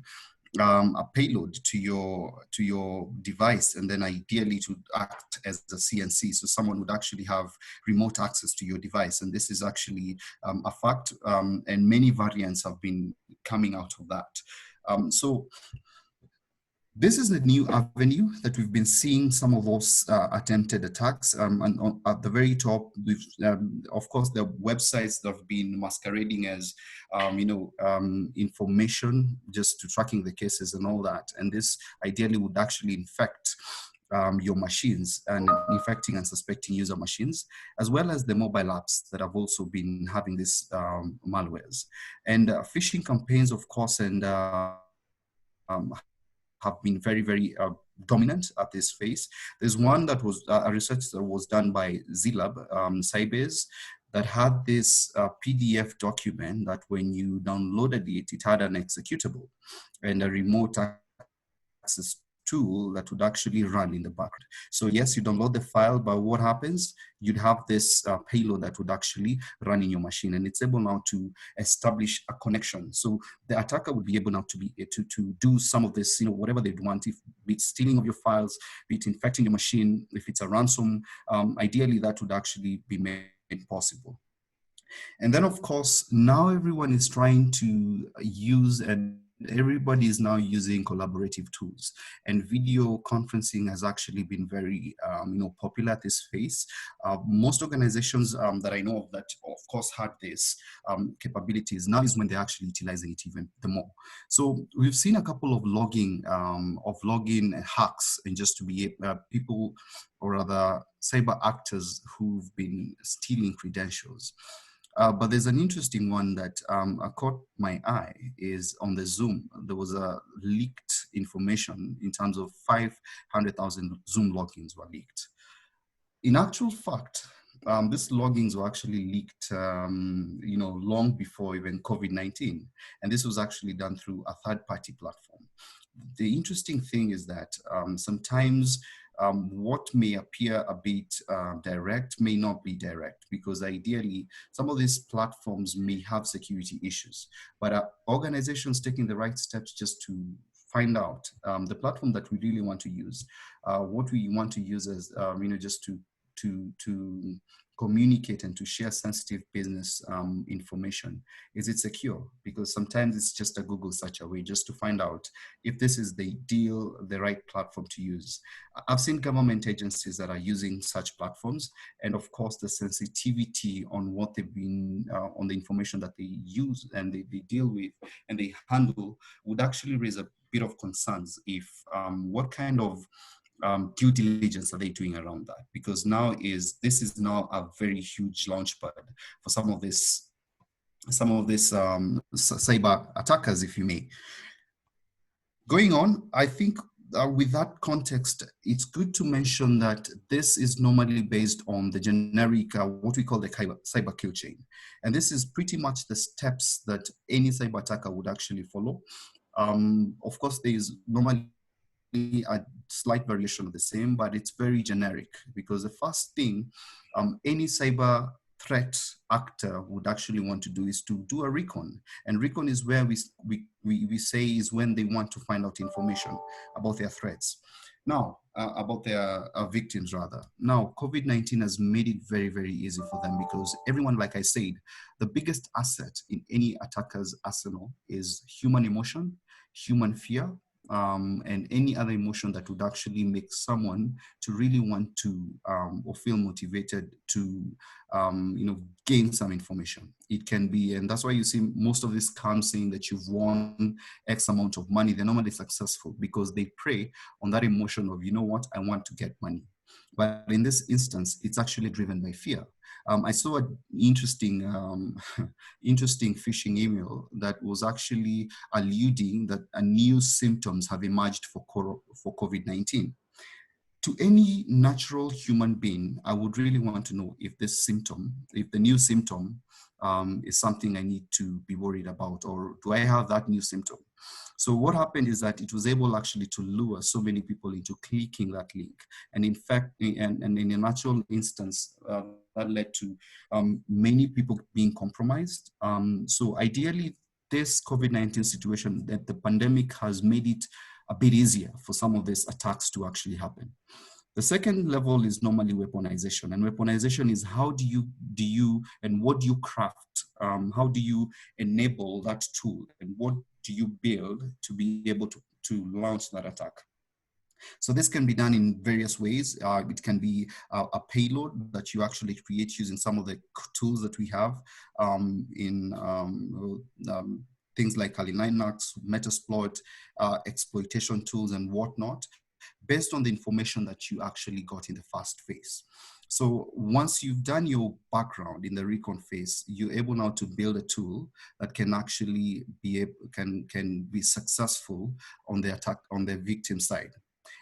a payload to your device, and then ideally to act as a CNC. So someone would actually have remote access to your device, and this is actually a fact, and many variants have been coming out of that. So this is a new avenue that we've been seeing some of those attempted attacks. And at the very top, we've, of course, the websites that have been masquerading as, information just to tracking the cases and all that. And this ideally would actually infect your machines and infecting and suspecting user machines, as well as the mobile apps that have also been having these malwares. And phishing campaigns, of course, and have been very, very dominant at this phase. There's one that was a research that was done by ZLab, Sybase, that had this PDF document that when you downloaded it, it had an executable and a remote access tool that would actually run in the background. So yes, you download the file, but what happens? You'd have this payload that would actually run in your machine, and it's able now to establish a connection. So the attacker would be able now to be to do some of this, whatever they'd want, if it's stealing of your files, be it infecting your machine, if it's a ransom, ideally that would actually be made possible. And then, of course, now everyone is trying to use, and everybody is now using collaborative tools, and video conferencing has actually been very popular at this phase. Most organizations that I know of that of course had this capabilities, now is when they're actually utilizing it even the more. So we've seen a couple of login hacks, and just to be people, or rather cyber actors, who've been stealing credentials. But there's an interesting one that caught my eye, is on the Zoom. There was a leaked information in terms of 500,000 Zoom logins were leaked. In actual fact, these logins were actually leaked, long before even COVID-19. And this was actually done through a third-party platform. The interesting thing is that sometimes what may appear a bit direct may not be direct, because ideally some of these platforms may have security issues, but organizations taking the right steps just to find out the platform that we really want to use, what we want to use as just to communicate and to share sensitive business information. Is it secure? Because sometimes it's just a Google search away just to find out if this is the right platform to use. I've seen government agencies that are using such platforms, and of course the sensitivity on what they've been, on the information that they use and they deal with and they handle would actually raise a bit of concerns if what kind of due diligence are they doing around that? Because this is now a very huge launchpad for some of this cyber attackers, if you may. Going on, I think with that context, it's good to mention that this is normally based on the generic, what we call the cyber kill chain. And this is pretty much the steps that any cyber attacker would actually follow. Of course, there is normally a slight variation of the same, but it's very generic, because the first thing any cyber threat actor would actually want to do is to do a recon. And recon is where we say is when they want to find out information about their threats. Now, about their victims rather. Now, COVID-19 has made it very, very easy for them, because everyone, like I said, the biggest asset in any attacker's arsenal is human emotion, human fear, and any other emotion that would actually make someone to really want to or feel motivated to gain some information. It can be, and that's why you see most of these scams saying that you've won X amount of money. They're normally successful because they prey on that emotion of, you know what, I want to get money. But in this instance, it's actually driven by fear. I saw an interesting, interesting phishing email that was actually alluding that new symptoms have emerged for COVID-19. To any natural human being, I would really want to know if this symptom, if the new symptom is something I need to be worried about, or do I have that new symptom? So what happened is that it was able actually to lure so many people into clicking that link. And in fact, and in a natural instance, that led to many people being compromised. So ideally, this COVID-19 situation, that the pandemic has made it a bit easier for some of these attacks to actually happen. The second level is normally weaponization, and weaponization is how do you and what do you craft? How do you enable that tool, and what do you build to be able to launch that attack? So this can be done in various ways. It can be a payload that you actually create using some of the tools that we have in things like Kali Linux, Metasploit, exploitation tools and whatnot. based on the information that you actually got in the first phase. So once you've done your background in the recon phase, you're able now to build a tool that can actually be can be successful on the attack on the victim side.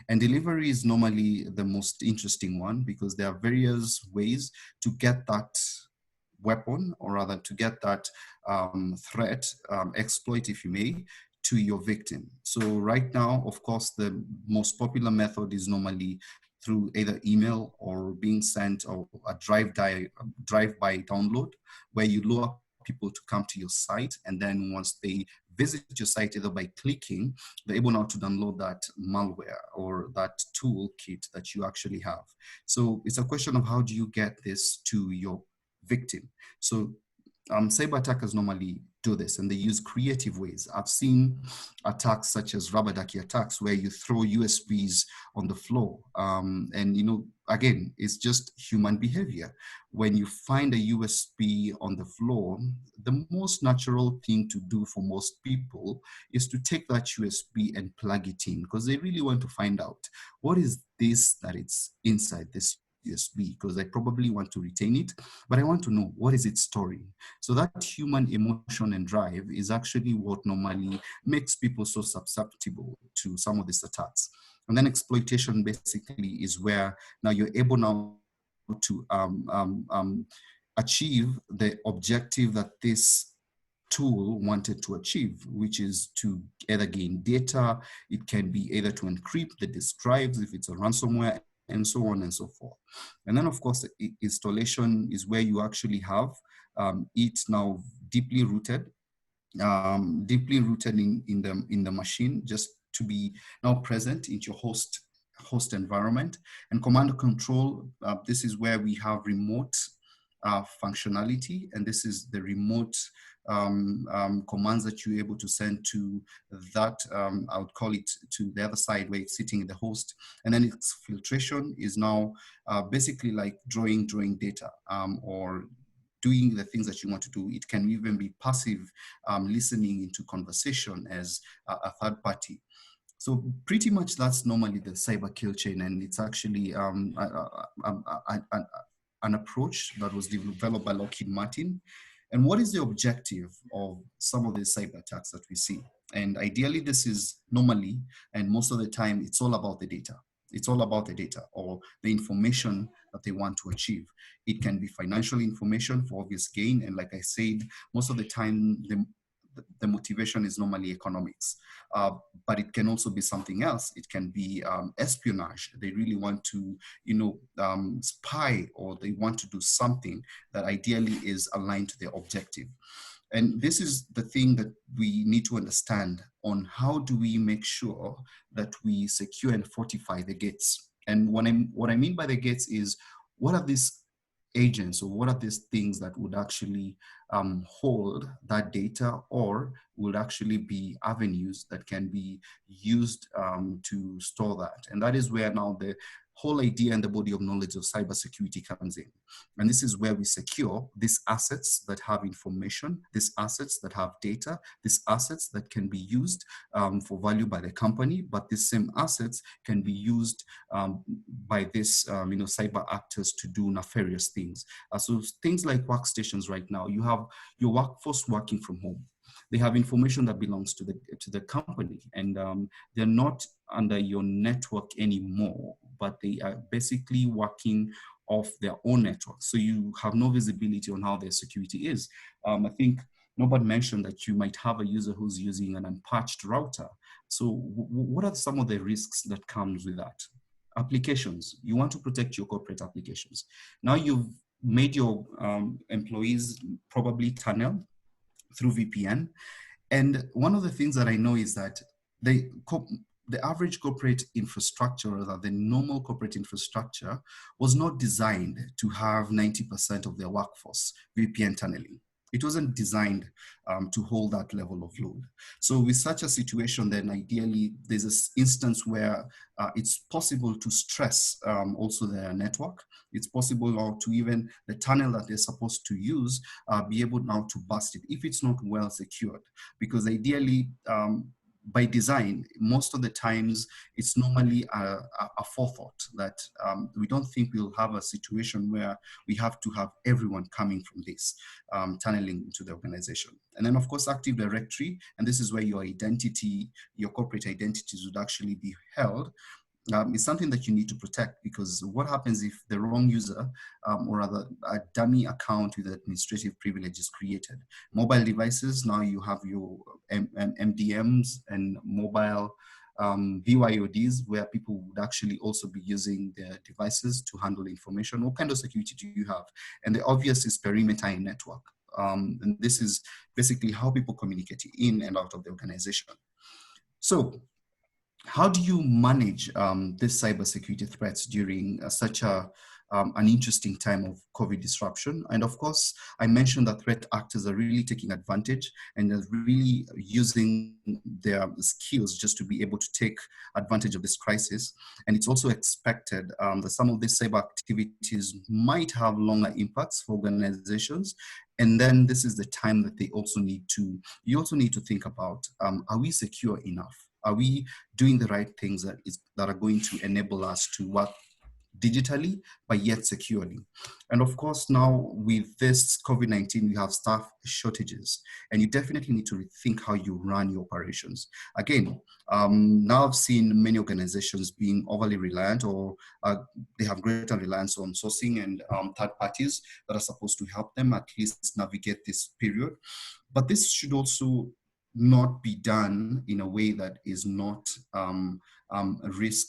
And delivery is normally the most interesting one, because there are various ways to get that weapon, or rather to get that threat, exploit if you may, to your victim. So right now, of course, the most popular method is normally through either email or being sent, or a drive-by download, where you lure people to come to your site, and then once they visit your site, either by clicking, they're able now to download that malware or that toolkit that you actually have. So it's a question of how do you get this to your victim. So cyber attackers normally do this, and they use creative ways. I've seen attacks such as rubber ducky attacks, where you throw USBs on the floor. And, you know, again, it's just human behavior. When you find a USB on the floor, the most natural thing to do for most people is to take that USB and plug it in, because they really want to find out what is this that it's inside this USB, because I probably want to retain it, but I want to know what is it storing. So that human emotion and drive is actually what normally makes people so susceptible to some of these attacks. And then exploitation basically is where now you're able now to achieve the objective that this tool wanted to achieve, which is to either gain data. It can be either to encrypt the disk drives if it's a ransomware, and so on and so forth. And then, of course, the installation is where you actually have it now deeply rooted in the machine, just to be now present in your host environment. And command and control, this is where we have remote functionality, and this is the remote commands that you're able to send to that, I would call it, to the other side where it's sitting in the host. And then exfiltration is now basically like drawing data, or doing the things that you want to do. It can even be passive listening into conversation as a third party. So pretty much that's normally the cyber kill chain, and it's actually an approach that was developed by Lockheed Martin. And what is the objective of some of these cyber attacks that we see? And ideally, this is normally, and most of the time, it's all about the data. It's all about the data or the information that they want to achieve. It can be financial information for obvious gain. And like I said, most of the time, the motivation is normally economics, but it can also be something else. It can be espionage. They really want to, spy, or they want to do something that ideally is aligned to their objective. And this is the thing that we need to understand on how do we make sure that we secure and fortify the gates. And what I mean by the gates is, what are these agents, or what are these things that would actually hold that data, or would actually be avenues that can be used to store that. And that is where now the whole idea and the body of knowledge of cybersecurity comes in. And this is where we secure these assets that have information, these assets that have data, these assets that can be used for value by the company, but these same assets can be used by this, cyber actors to do nefarious things. So things like workstations right now, you have your workforce working from home. They have information that belongs to the company, and they're not under your network anymore, but they are basically working off their own network. So you have no visibility on how their security is. I think nobody mentioned that you might have a user who's using an unpatched router. So what are some of the risks that comes with that? Applications. You want to protect your corporate applications. Now you've made your employees probably tunnel through VPN. And one of the things that I know is that the average corporate infrastructure, or the normal corporate infrastructure, was not designed to have 90% of their workforce VPN tunneling. It wasn't designed to hold that level of load. So with such a situation, then ideally there's this instance where it's possible to stress also their network. It's possible now to even the tunnel that they're supposed to use be able now to bust it if it's not well secured. Because ideally, by design, most of the times it's normally a forethought that we don't think we'll have a situation where we have to have everyone coming from this, tunneling into the organization. And then of course, Active Directory, and this is where your identity, your corporate identities would actually be held. Is something that you need to protect, because what happens if the wrong user or rather a dummy account with administrative privilege is created? Mobile devices, now you have your MDMs and mobile BYODs, where people would actually also be using their devices to handle information. What kind of security do you have? And the obvious is perimeter and network. And this is basically how people communicate in and out of the organization. So how do you manage this cybersecurity threats during such an interesting time of COVID disruption? And of course, I mentioned that threat actors are really taking advantage and are really using their skills just to be able to take advantage of this crisis. And it's also expected that some of these cyber activities might have longer impacts for organizations. And then this is the time that you also need to think about, are we secure enough? Are we doing the right things that are going to enable us to work digitally, but yet securely? And of course, now with this COVID-19, we have staff shortages, and you definitely need to rethink how you run your operations. Again, now I've seen many organizations being overly reliant, or they have greater reliance on sourcing and third parties that are supposed to help them at least navigate this period. But this should also not be done in a way that is not risk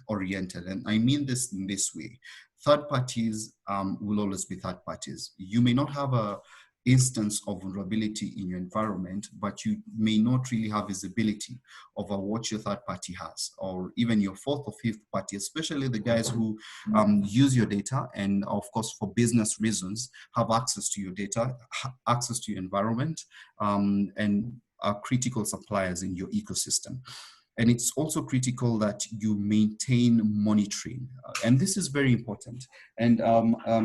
oriented. And I mean this in this way. Third parties will always be third parties. You may not have a instance of vulnerability in your environment, but you may not really have visibility over what your third party has, or even your fourth or fifth party, especially the guys who use your data and of course for business reasons have access to your data, access to your environment, and are critical suppliers in your ecosystem. And it's also critical that you maintain monitoring. And this is very important. And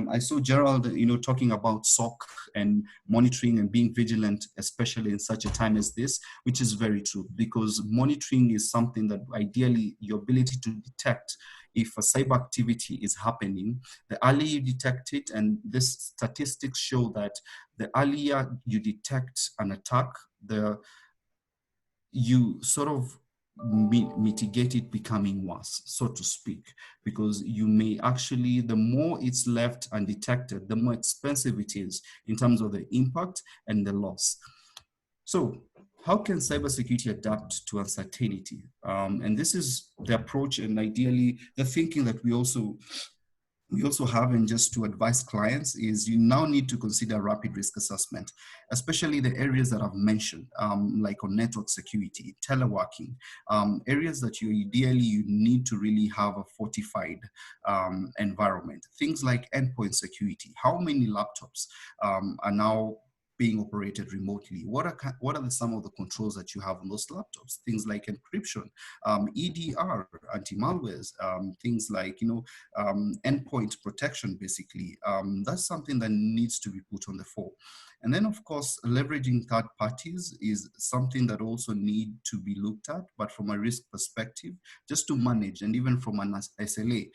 I saw Gerald, talking about SOC and monitoring and being vigilant, especially in such a time as this, which is very true, because monitoring is something that ideally your ability to detect if a cyber activity is happening, the earlier you detect it, and this statistics show that the earlier you detect an attack, you sort of mitigate it becoming worse, so to speak, because you may actually, the more it's left undetected, the more expensive it is in terms of the impact and the loss. So how can cybersecurity adapt to uncertainty? And this is the approach and ideally the thinking that we also have, and just to advise clients, is you now need to consider rapid risk assessment, especially the areas that I've mentioned, like on network security, teleworking, areas that you need to really have a fortified environment. Things like endpoint security. How many laptops are now being operated remotely? What are some of the controls that you have on those laptops? Things like encryption, EDR, anti-malwares, things like endpoint protection. Basically, that's something that needs to be put on the fore. And then, of course, leveraging third parties is something that also need to be looked at, but from a risk perspective, just to manage, and even from an SLA.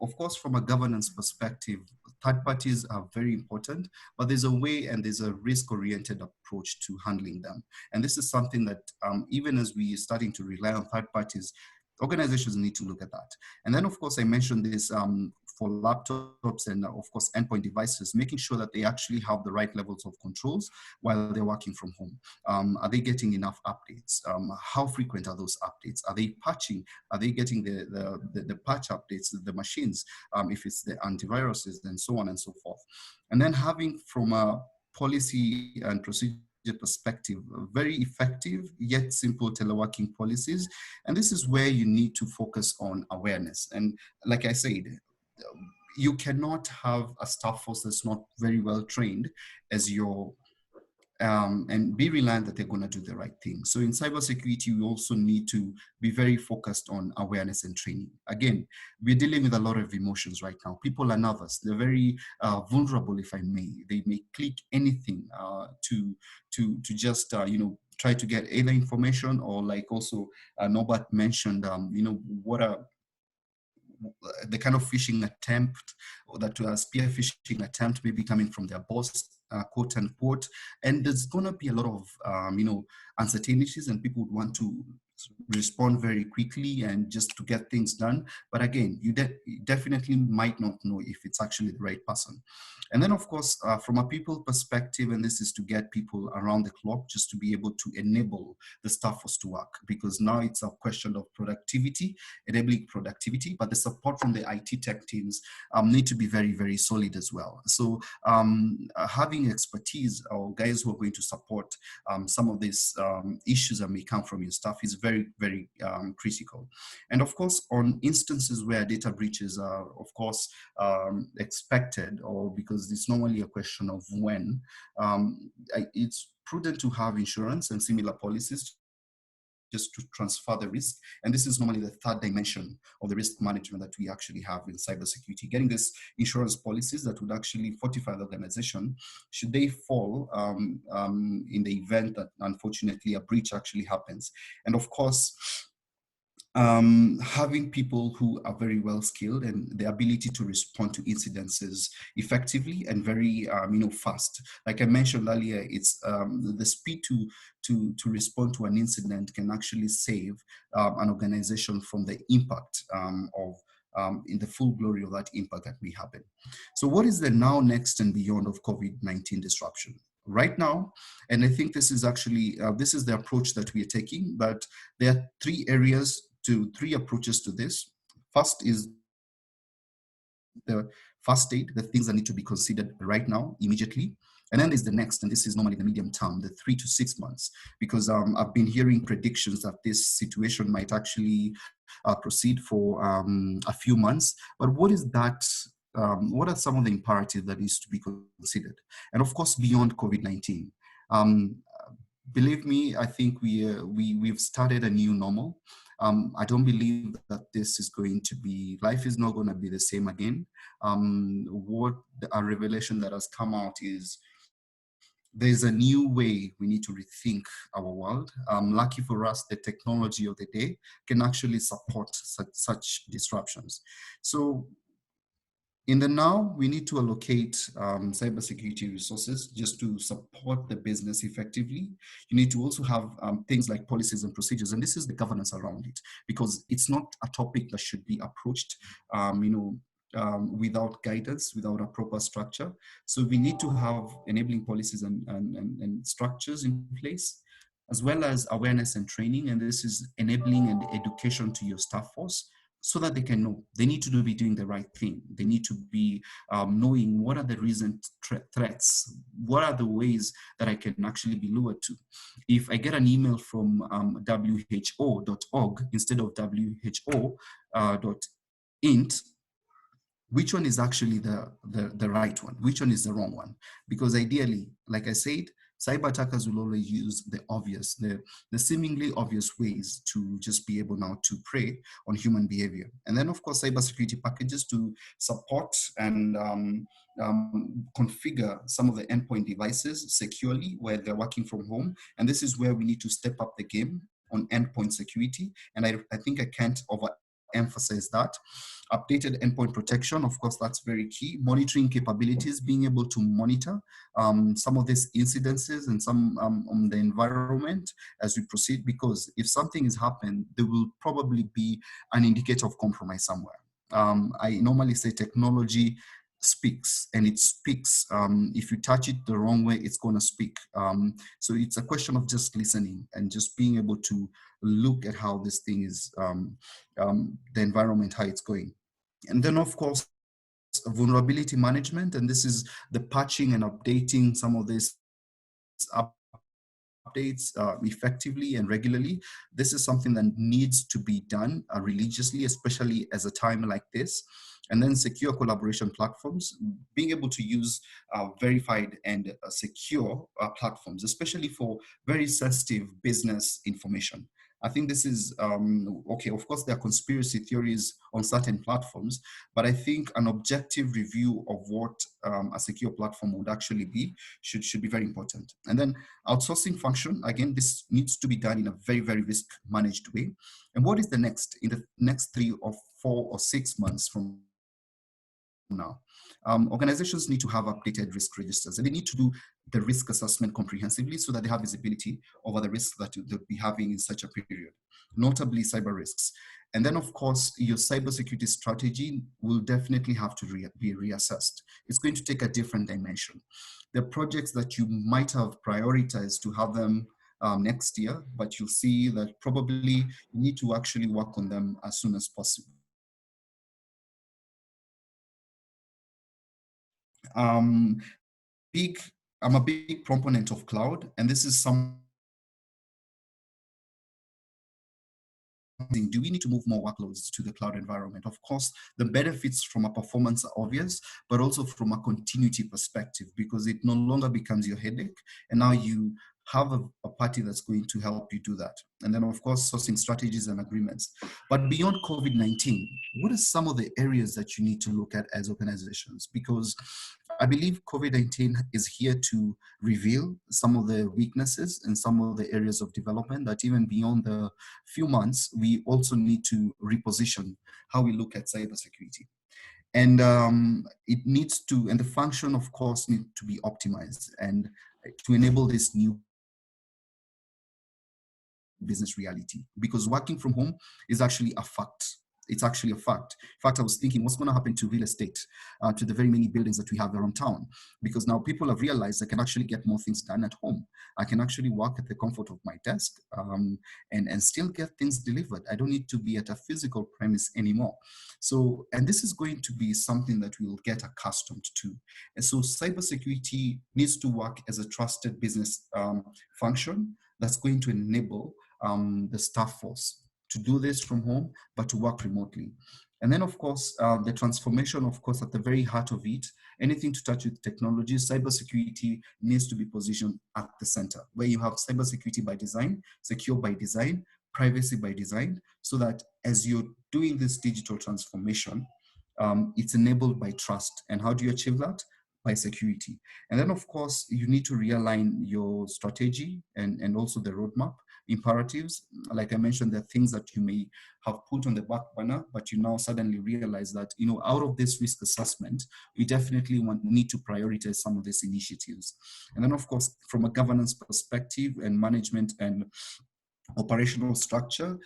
Of course, from a governance perspective, third parties are very important, but there's a way and there's a risk-oriented approach to handling them. And this is something that even as we are starting to rely on third parties, organizations need to look at that. And then, of course, I mentioned this for laptops and, of course, endpoint devices, making sure that they actually have the right levels of controls while they're working from home. Are they getting enough updates? How frequent are those updates? Are they patching? Are they getting the patch updates, the machines, if it's the antiviruses, and so on and so forth. And then having, from a policy and procedure perspective, very effective yet simple teleworking policies. And this is where you need to focus on awareness. And like I said, you cannot have a staff force that's not very well trained as your and be reliant that they're going to do the right thing. So in cybersecurity, we also need to be very focused on awareness and training. Again, we're dealing with a lot of emotions right now. People are nervous. They're very vulnerable, if I may. They may click anything to just try to get either information or like also Norbert mentioned, what are the kind of phishing attempt or that spear phishing attempt may be coming from their boss, quote unquote, and there's going to be a lot of uncertainties, and people would want to respond very quickly and just to get things done. But again, you definitely might not know if it's actually the right person. And then, of course, from a people perspective, and this is to get people around the clock just to be able to enable the staff force to work, because now it's a question of productivity, enabling productivity, but the support from the IT tech teams need to be very, very solid as well. So having expertise or guys who are going to support some of these issues that may come from your staff is very, very critical. And of course, on instances where data breaches are, of course, expected, or because it's normally a question of when, it's prudent to have insurance and similar policies just to transfer the risk. And this is normally the third dimension of the risk management that we actually have in cybersecurity. Getting this insurance policies that would actually fortify the organization should they fall in the event that unfortunately a breach actually happens. And of course, having people who are very well skilled and the ability to respond to incidences effectively and very fast. Like I mentioned earlier, it's the speed to respond to an incident can actually save an organization from the impact in the full glory of that impact that may happen. So what is the now, next, and beyond of COVID-19 disruption? Right now, and I think this is actually, this is the approach that we are taking, but there are three approaches to this. First is the first aid, the things that need to be considered right now, immediately. And then there's the next, and this is normally the medium term, the 3 to 6 months, because I've been hearing predictions that this situation might actually proceed for a few months. But what is that? What are some of the imperatives that needs to be considered? And of course, beyond COVID-19. Believe me, I think we've started a new normal. I don't believe that this is going to be, life is not going to be the same again. What a revelation that has come out is there's a new way we need to rethink our world. Lucky for us, the technology of the day can actually support such disruptions. So in the now, we need to allocate cybersecurity resources just to support the business effectively. You need to also have things like policies and procedures, and this is the governance around it, because it's not a topic that should be approached, without guidance, without a proper structure. So we need to have enabling policies and structures in place, as well as awareness and training, and this is enabling and education to your staff force, so that they can know they need to be doing the right thing. They need to be knowing what are the recent threats, what are the ways that I can actually be lured to. If I get an email from who.org instead of who.int, which one is actually the right one? Which one is the wrong one? Because ideally, like I said, cyber attackers will always use the obvious, the seemingly obvious ways to just be able now to prey on human behavior. And then, of course, cybersecurity packages to support and configure some of the endpoint devices securely where they're working from home. And this is where we need to step up the game on endpoint security. And I think I can't overemphasize that. Updated endpoint protection, of course, that's very key. Monitoring capabilities, being able to monitor some of these incidences and some on the environment as we proceed, because if something has happened, there will probably be an indicator of compromise somewhere. I normally say technology speaks, and it speaks. If you touch it the wrong way, it's going to speak. So it's a question of just listening and just being able to look at how this thing is, the environment, how it's going. And then, of course, vulnerability management, and this is the patching and updating some of these updates effectively and regularly. This is something that needs to be done religiously, especially as a time like this. And then secure collaboration platforms, being able to use verified and secure platforms, especially for very sensitive business information. I think this is, okay, of course there are conspiracy theories on certain platforms, but I think an objective review of what a secure platform would actually be should be very important. And then outsourcing function, again, this needs to be done in a very, very risk managed way. And what is the next, in the next 3 or 4 or 6 months from now? Organizations need to have updated risk registers, and they need to do the risk assessment comprehensively so that they have visibility over the risks that they'll be having in such a period, notably cyber risks. And then, of course, your cybersecurity strategy will definitely have to be reassessed. It's going to take a different dimension. The projects that you might have prioritized to have them next year, but you'll see that probably you need to actually work on them as soon as possible. I'm a big proponent of cloud, and this is something. Do we need to move more workloads to the cloud environment? Of course, the benefits from a performance are obvious, but also from a continuity perspective, because it no longer becomes your headache, and now you have a party that's going to help you do that. And then, of course, sourcing strategies and agreements. But beyond COVID-19, what are some of the areas that you need to look at as organizations? Because I believe COVID-19 is here to reveal some of the weaknesses and some of the areas of development that even beyond the few months, we also need to reposition how we look at cybersecurity. And it needs to, and the function, of course, need to be optimized and to enable this new business reality, because working from home is actually a fact. It's actually a fact. In fact, I was thinking, what's going to happen to real estate, to the very many buildings that we have around town? Because now people have realized I can actually get more things done at home. I can actually work at the comfort of my desk and still get things delivered. I don't need to be at a physical premise anymore. So, and this is going to be something that we will get accustomed to. And so cybersecurity needs to work as a trusted business function that's going to enable the staff force to do this from home, but to work remotely. And then, of course, the transformation, of course, at the very heart of it, anything to touch with technology, cybersecurity needs to be positioned at the center, where you have cybersecurity by design, secure by design, privacy by design, so that as you're doing this digital transformation, it's enabled by trust. And how do you achieve that? By security. And then, of course, you need to realign your strategy and also the roadmap imperatives. Like I mentioned, there are things that you may have put on the back burner, but you now suddenly realize that, you know, out of this risk assessment, we definitely need to prioritize some of these initiatives. And then, of course, from a governance perspective and management and operational structure,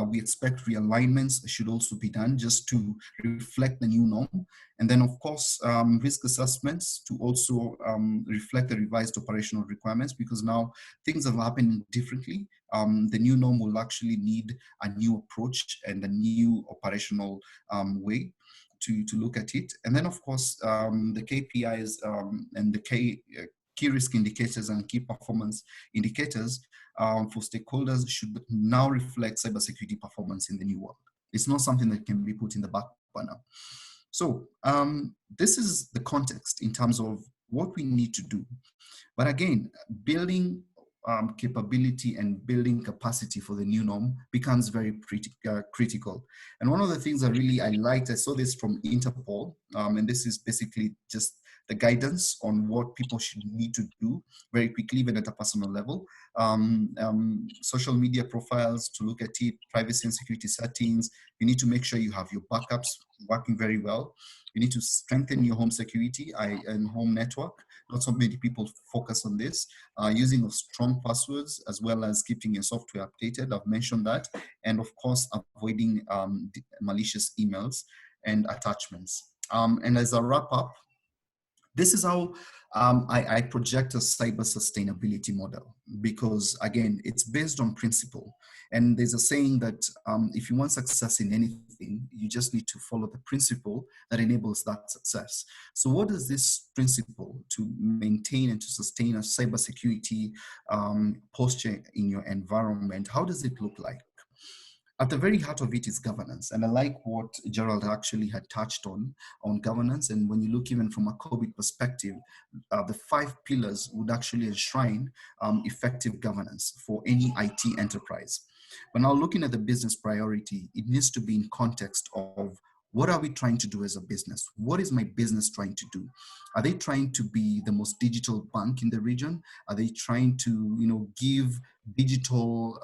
we expect realignments should also be done just to reflect the new norm. And then, of course, risk assessments to also reflect the revised operational requirements, because now things have happened differently. The new norm will actually need a new approach and a new operational way to look at it. And then, of course, the KPIs and the key risk indicators and key performance indicators for stakeholders should now reflect cybersecurity performance in the new world. It's not something that can be put in the back burner. So this is the context in terms of what we need to do. But again, building capability and building capacity for the new norm becomes very critical. And one of the things I liked, I saw this from Interpol, and this is basically just the guidance on what people should need to do very quickly, even at a personal level. Social media profiles to look at it, privacy and security settings. You need to make sure you have your backups working very well. You need to strengthen your home security and home network. Not so many people focus on this. Using of strong passwords, as well as keeping your software updated. I've mentioned that. And of course, avoiding malicious emails and attachments. And as a wrap up, this is how I project a cyber sustainability model, because again, it's based on principle. And there's a saying that if you want success in anything, you just need to follow the principle that enables that success. So what is this principle to maintain and to sustain a cybersecurity posture in your environment? How does it look like? At the very heart of it is governance. And I like what Gerald actually had touched on governance. And when you look even from a COVID perspective, the 5 pillars would actually enshrine effective governance for any IT enterprise. But now looking at the business priority, it needs to be in context of what are we trying to do as a business? What is my business trying to do? Are they trying to be the most digital bank in the region? Are they trying to, give digital,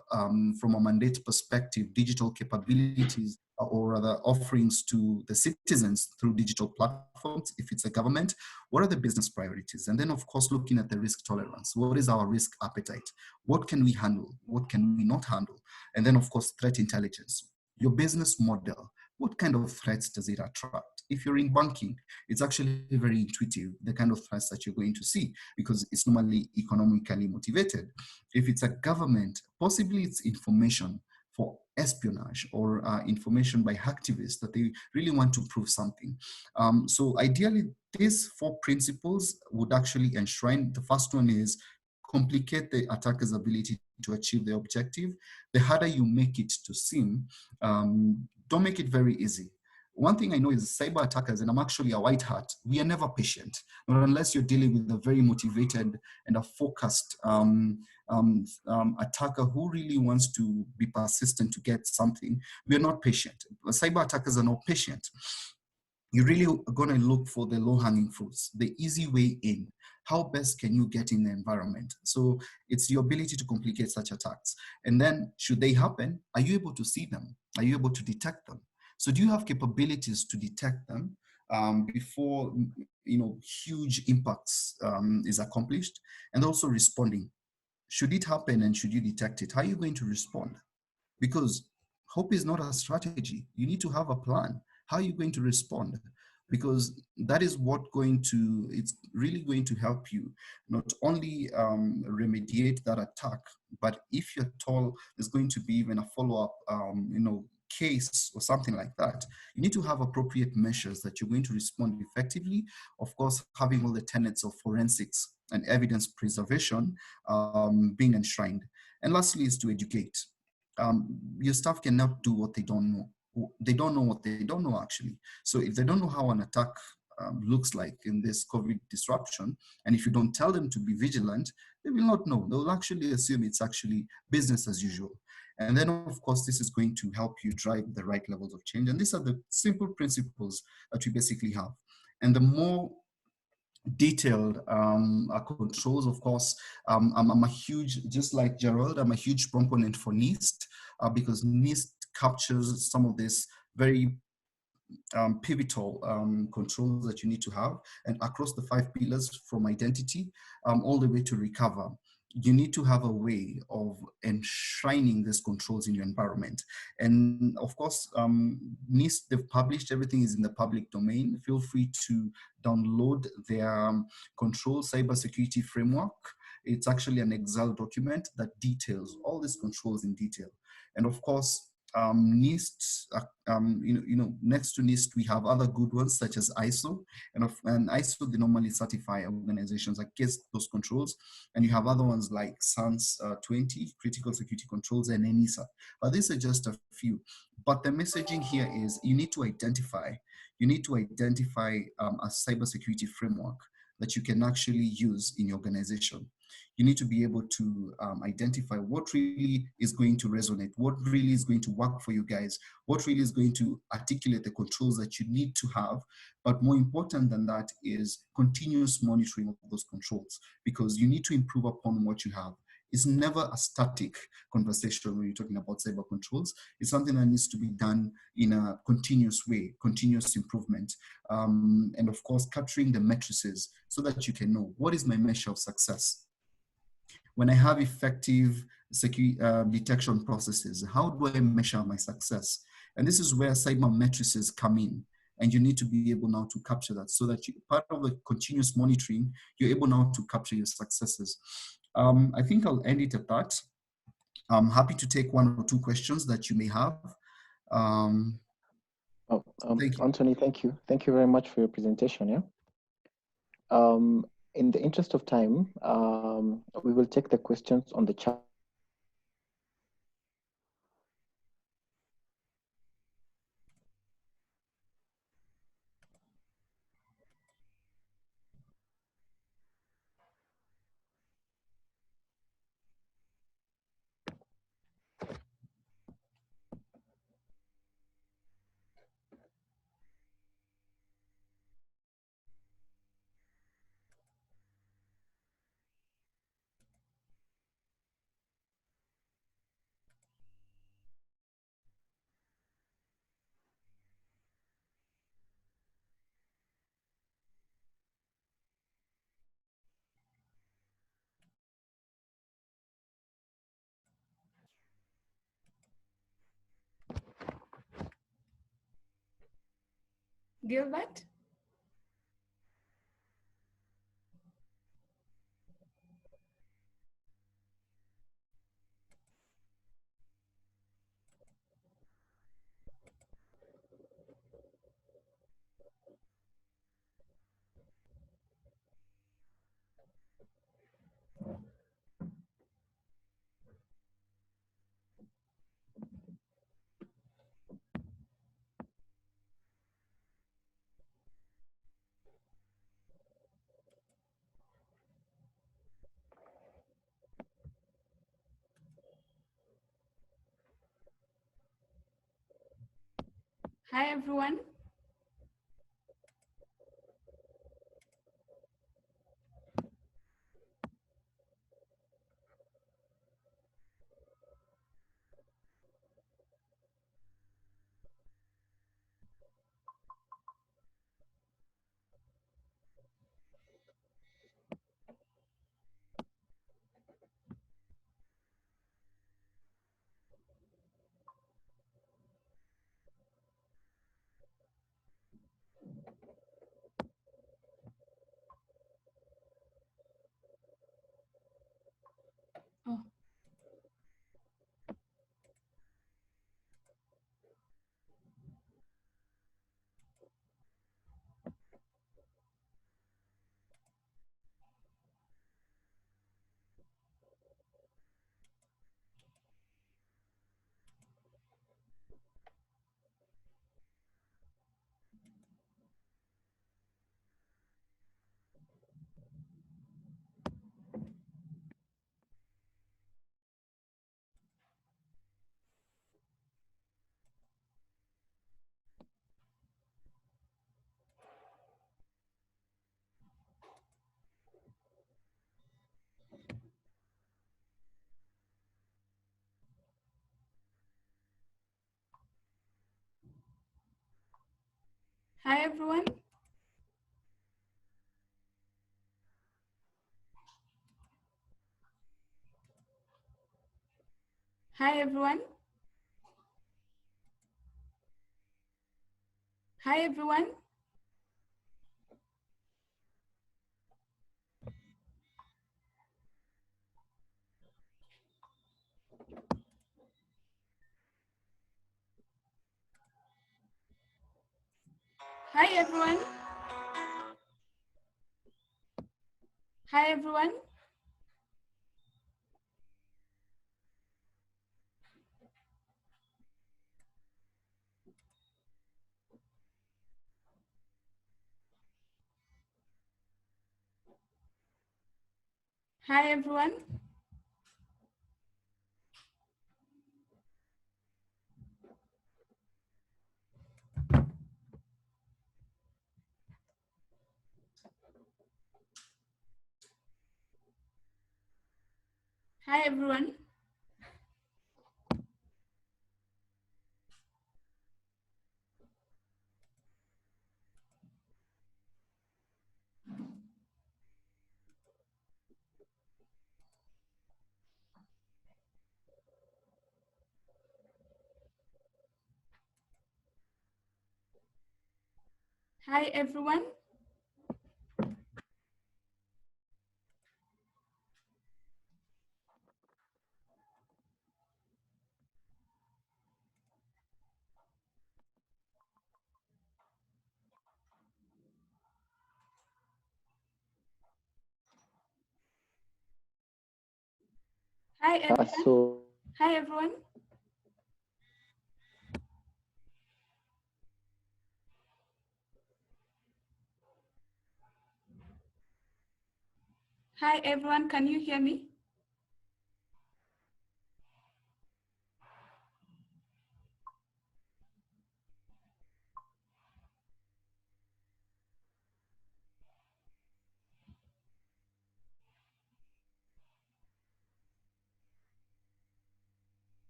from a mandate perspective, digital capabilities or other offerings to the citizens through digital platforms? If it's a government, what are the business priorities? And then, of course, looking at the risk tolerance. What is our risk appetite? What can we handle? What can we not handle? And then, of course, threat intelligence. Your business model. What kind of threats does it attract? If you're in banking, it's actually very intuitive, the kind of threats that you're going to see, because it's normally economically motivated. If it's a government, possibly it's information for espionage or information by hacktivists that they really want to prove something. So ideally, these 4 principles would actually enshrine. The first one is complicate the attacker's ability to achieve the objective. The harder you make it to seem, don't make it very easy. One thing I know is cyber attackers, and I'm actually a white hat, we are never patient, not unless you're dealing with a very motivated and a focused attacker who really wants to be persistent to get something. We are not patient. Cyber attackers are not patient. You're really going to look for the low-hanging fruits, the easy way in. How best can you get in the environment? So it's your ability to complicate such attacks. And then should they happen, are you able to see them? Are you able to detect them? So do you have capabilities to detect them before huge impacts is accomplished? And also responding. Should it happen and should you detect it, how are you going to respond? Because hope is not a strategy. You need to have a plan. How are you going to respond? Because that is it's really going to help you not only remediate that attack, but if you're told there's going to be even a follow-up, case or something like that, you need to have appropriate measures that you're going to respond effectively. Of course, having all the tenets of forensics and evidence preservation being enshrined. And lastly is to educate. Your staff cannot do what they don't know. They don't know what they don't know, actually. So if they don't know how an attack looks like in this COVID disruption, and if you don't tell them to be vigilant, they will not know. They'll actually assume it's actually business as usual. And then, of course, this is going to help you drive the right levels of change. And these are the simple principles that we basically have. And the more detailed controls, of course, I'm a huge, just like Gerald, I'm a huge proponent for NIST because NIST captures some of this very pivotal controls that you need to have, and across the 5 pillars from identity all the way to recover. You need to have a way of enshrining these controls in your environment. And of course, NIST, they've published, everything is in the public domain. Feel free to download their control cybersecurity framework. It's actually an Excel document that details all these controls in detail. And of course, NIST, next to NIST, we have other good ones such as ISO, and ISO, they normally certify organizations against those controls. And you have other ones like SANS 20, critical security controls, and ENISA. But these are just a few. But the messaging here is you need to identify a cybersecurity framework that you can actually use in your organization. You need to be able to identify what really is going to resonate, what really is going to work for you guys, what really is going to articulate the controls that you need to have. But more important than that is continuous monitoring of those controls, because you need to improve upon what you have. It's never a static conversation when you're talking about cyber controls. It's something that needs to be done in a continuous way, continuous improvement. And of course, capturing the matrices so that you can know what is my measure of success. When I have effective security detection processes, how do I measure my success? And this is where cyber matrices come in. And you need to be able now to capture that so that part of the continuous monitoring, you're able now to capture your successes. I think I'll end it at that. I'm happy to take 1 or 2 questions that you may have. Thank you. Anthony, thank you. Thank you very much for your presentation. Yeah. In the interest of time, we will take the questions on the chat. Gilbert? Hi, everyone. Oh. Hi, everyone. Hi, everyone. Hi, everyone. Hi, everyone. Hi, everyone. Hi, everyone. Hi, everyone. Hi, everyone. Hi, everyone. Hi, everyone. Hi, everyone. Can you hear me?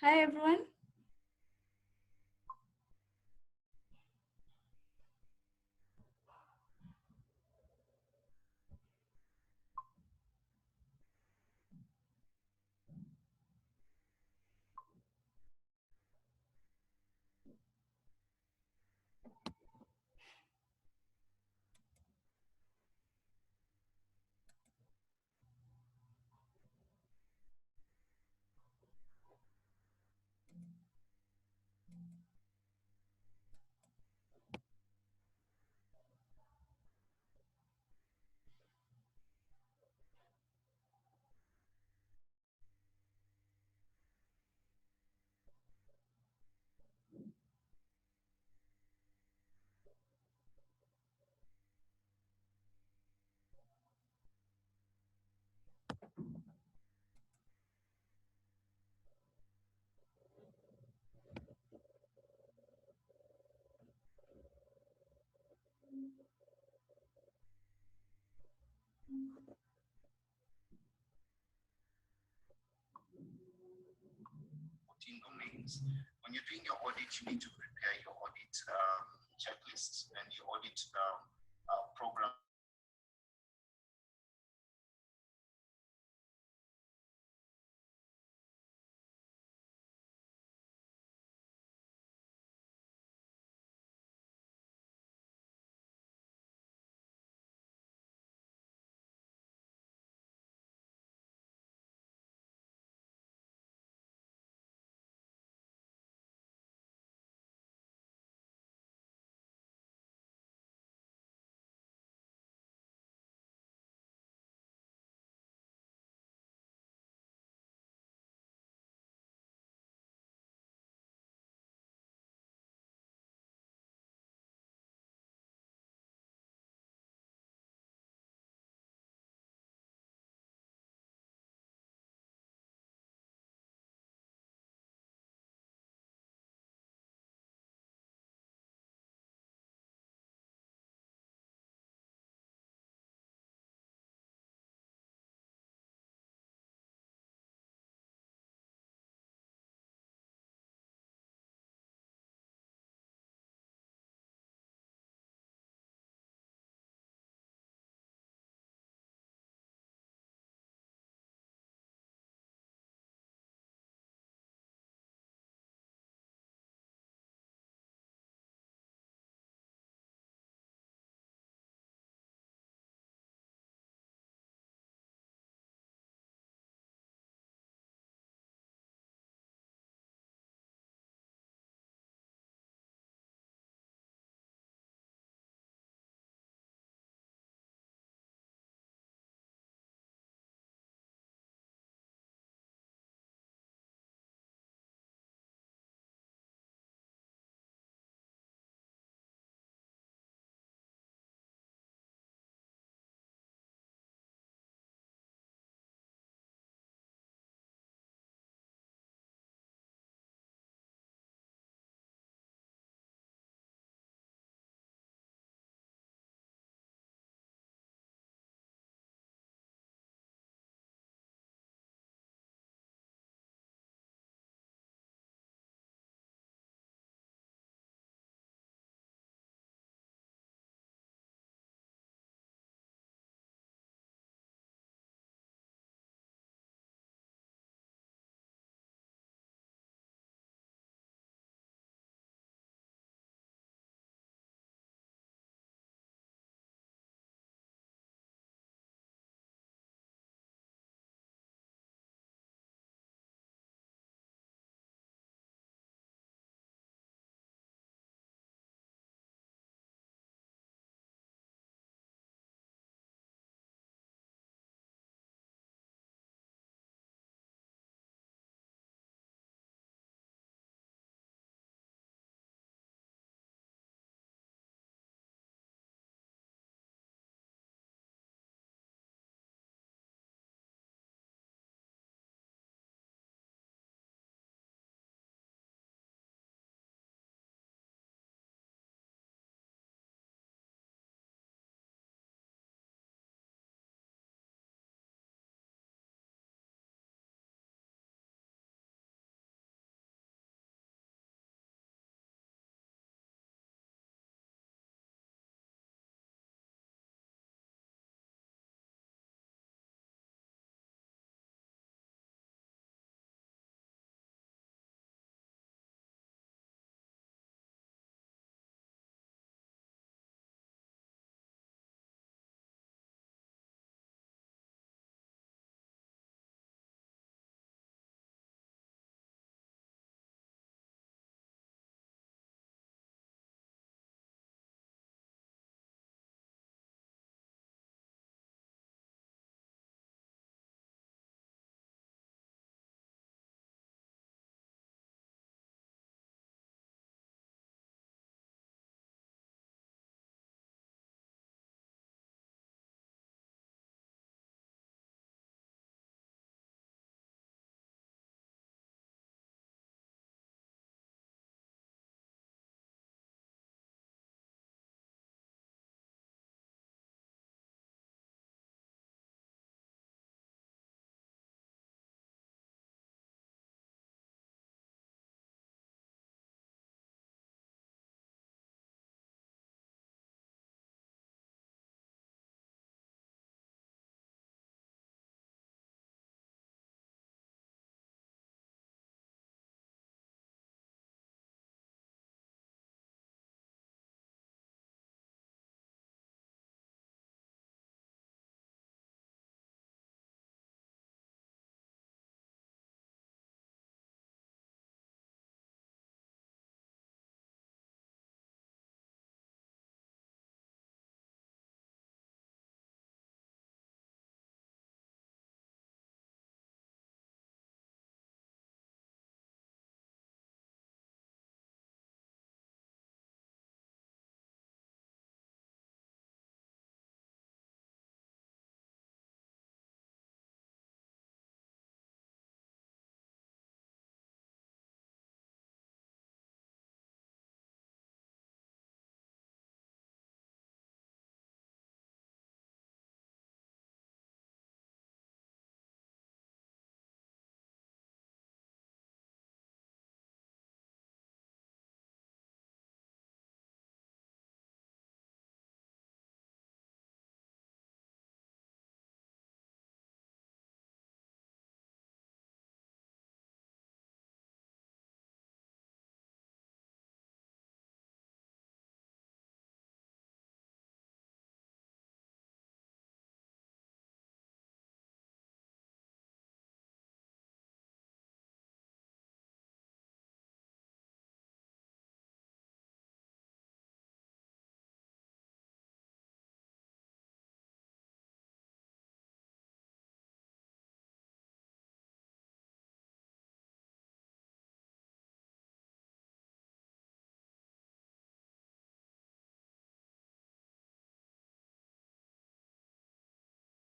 Hi, everyone. Domains. When you're doing your audit, you need to prepare your audit checklist and your audit program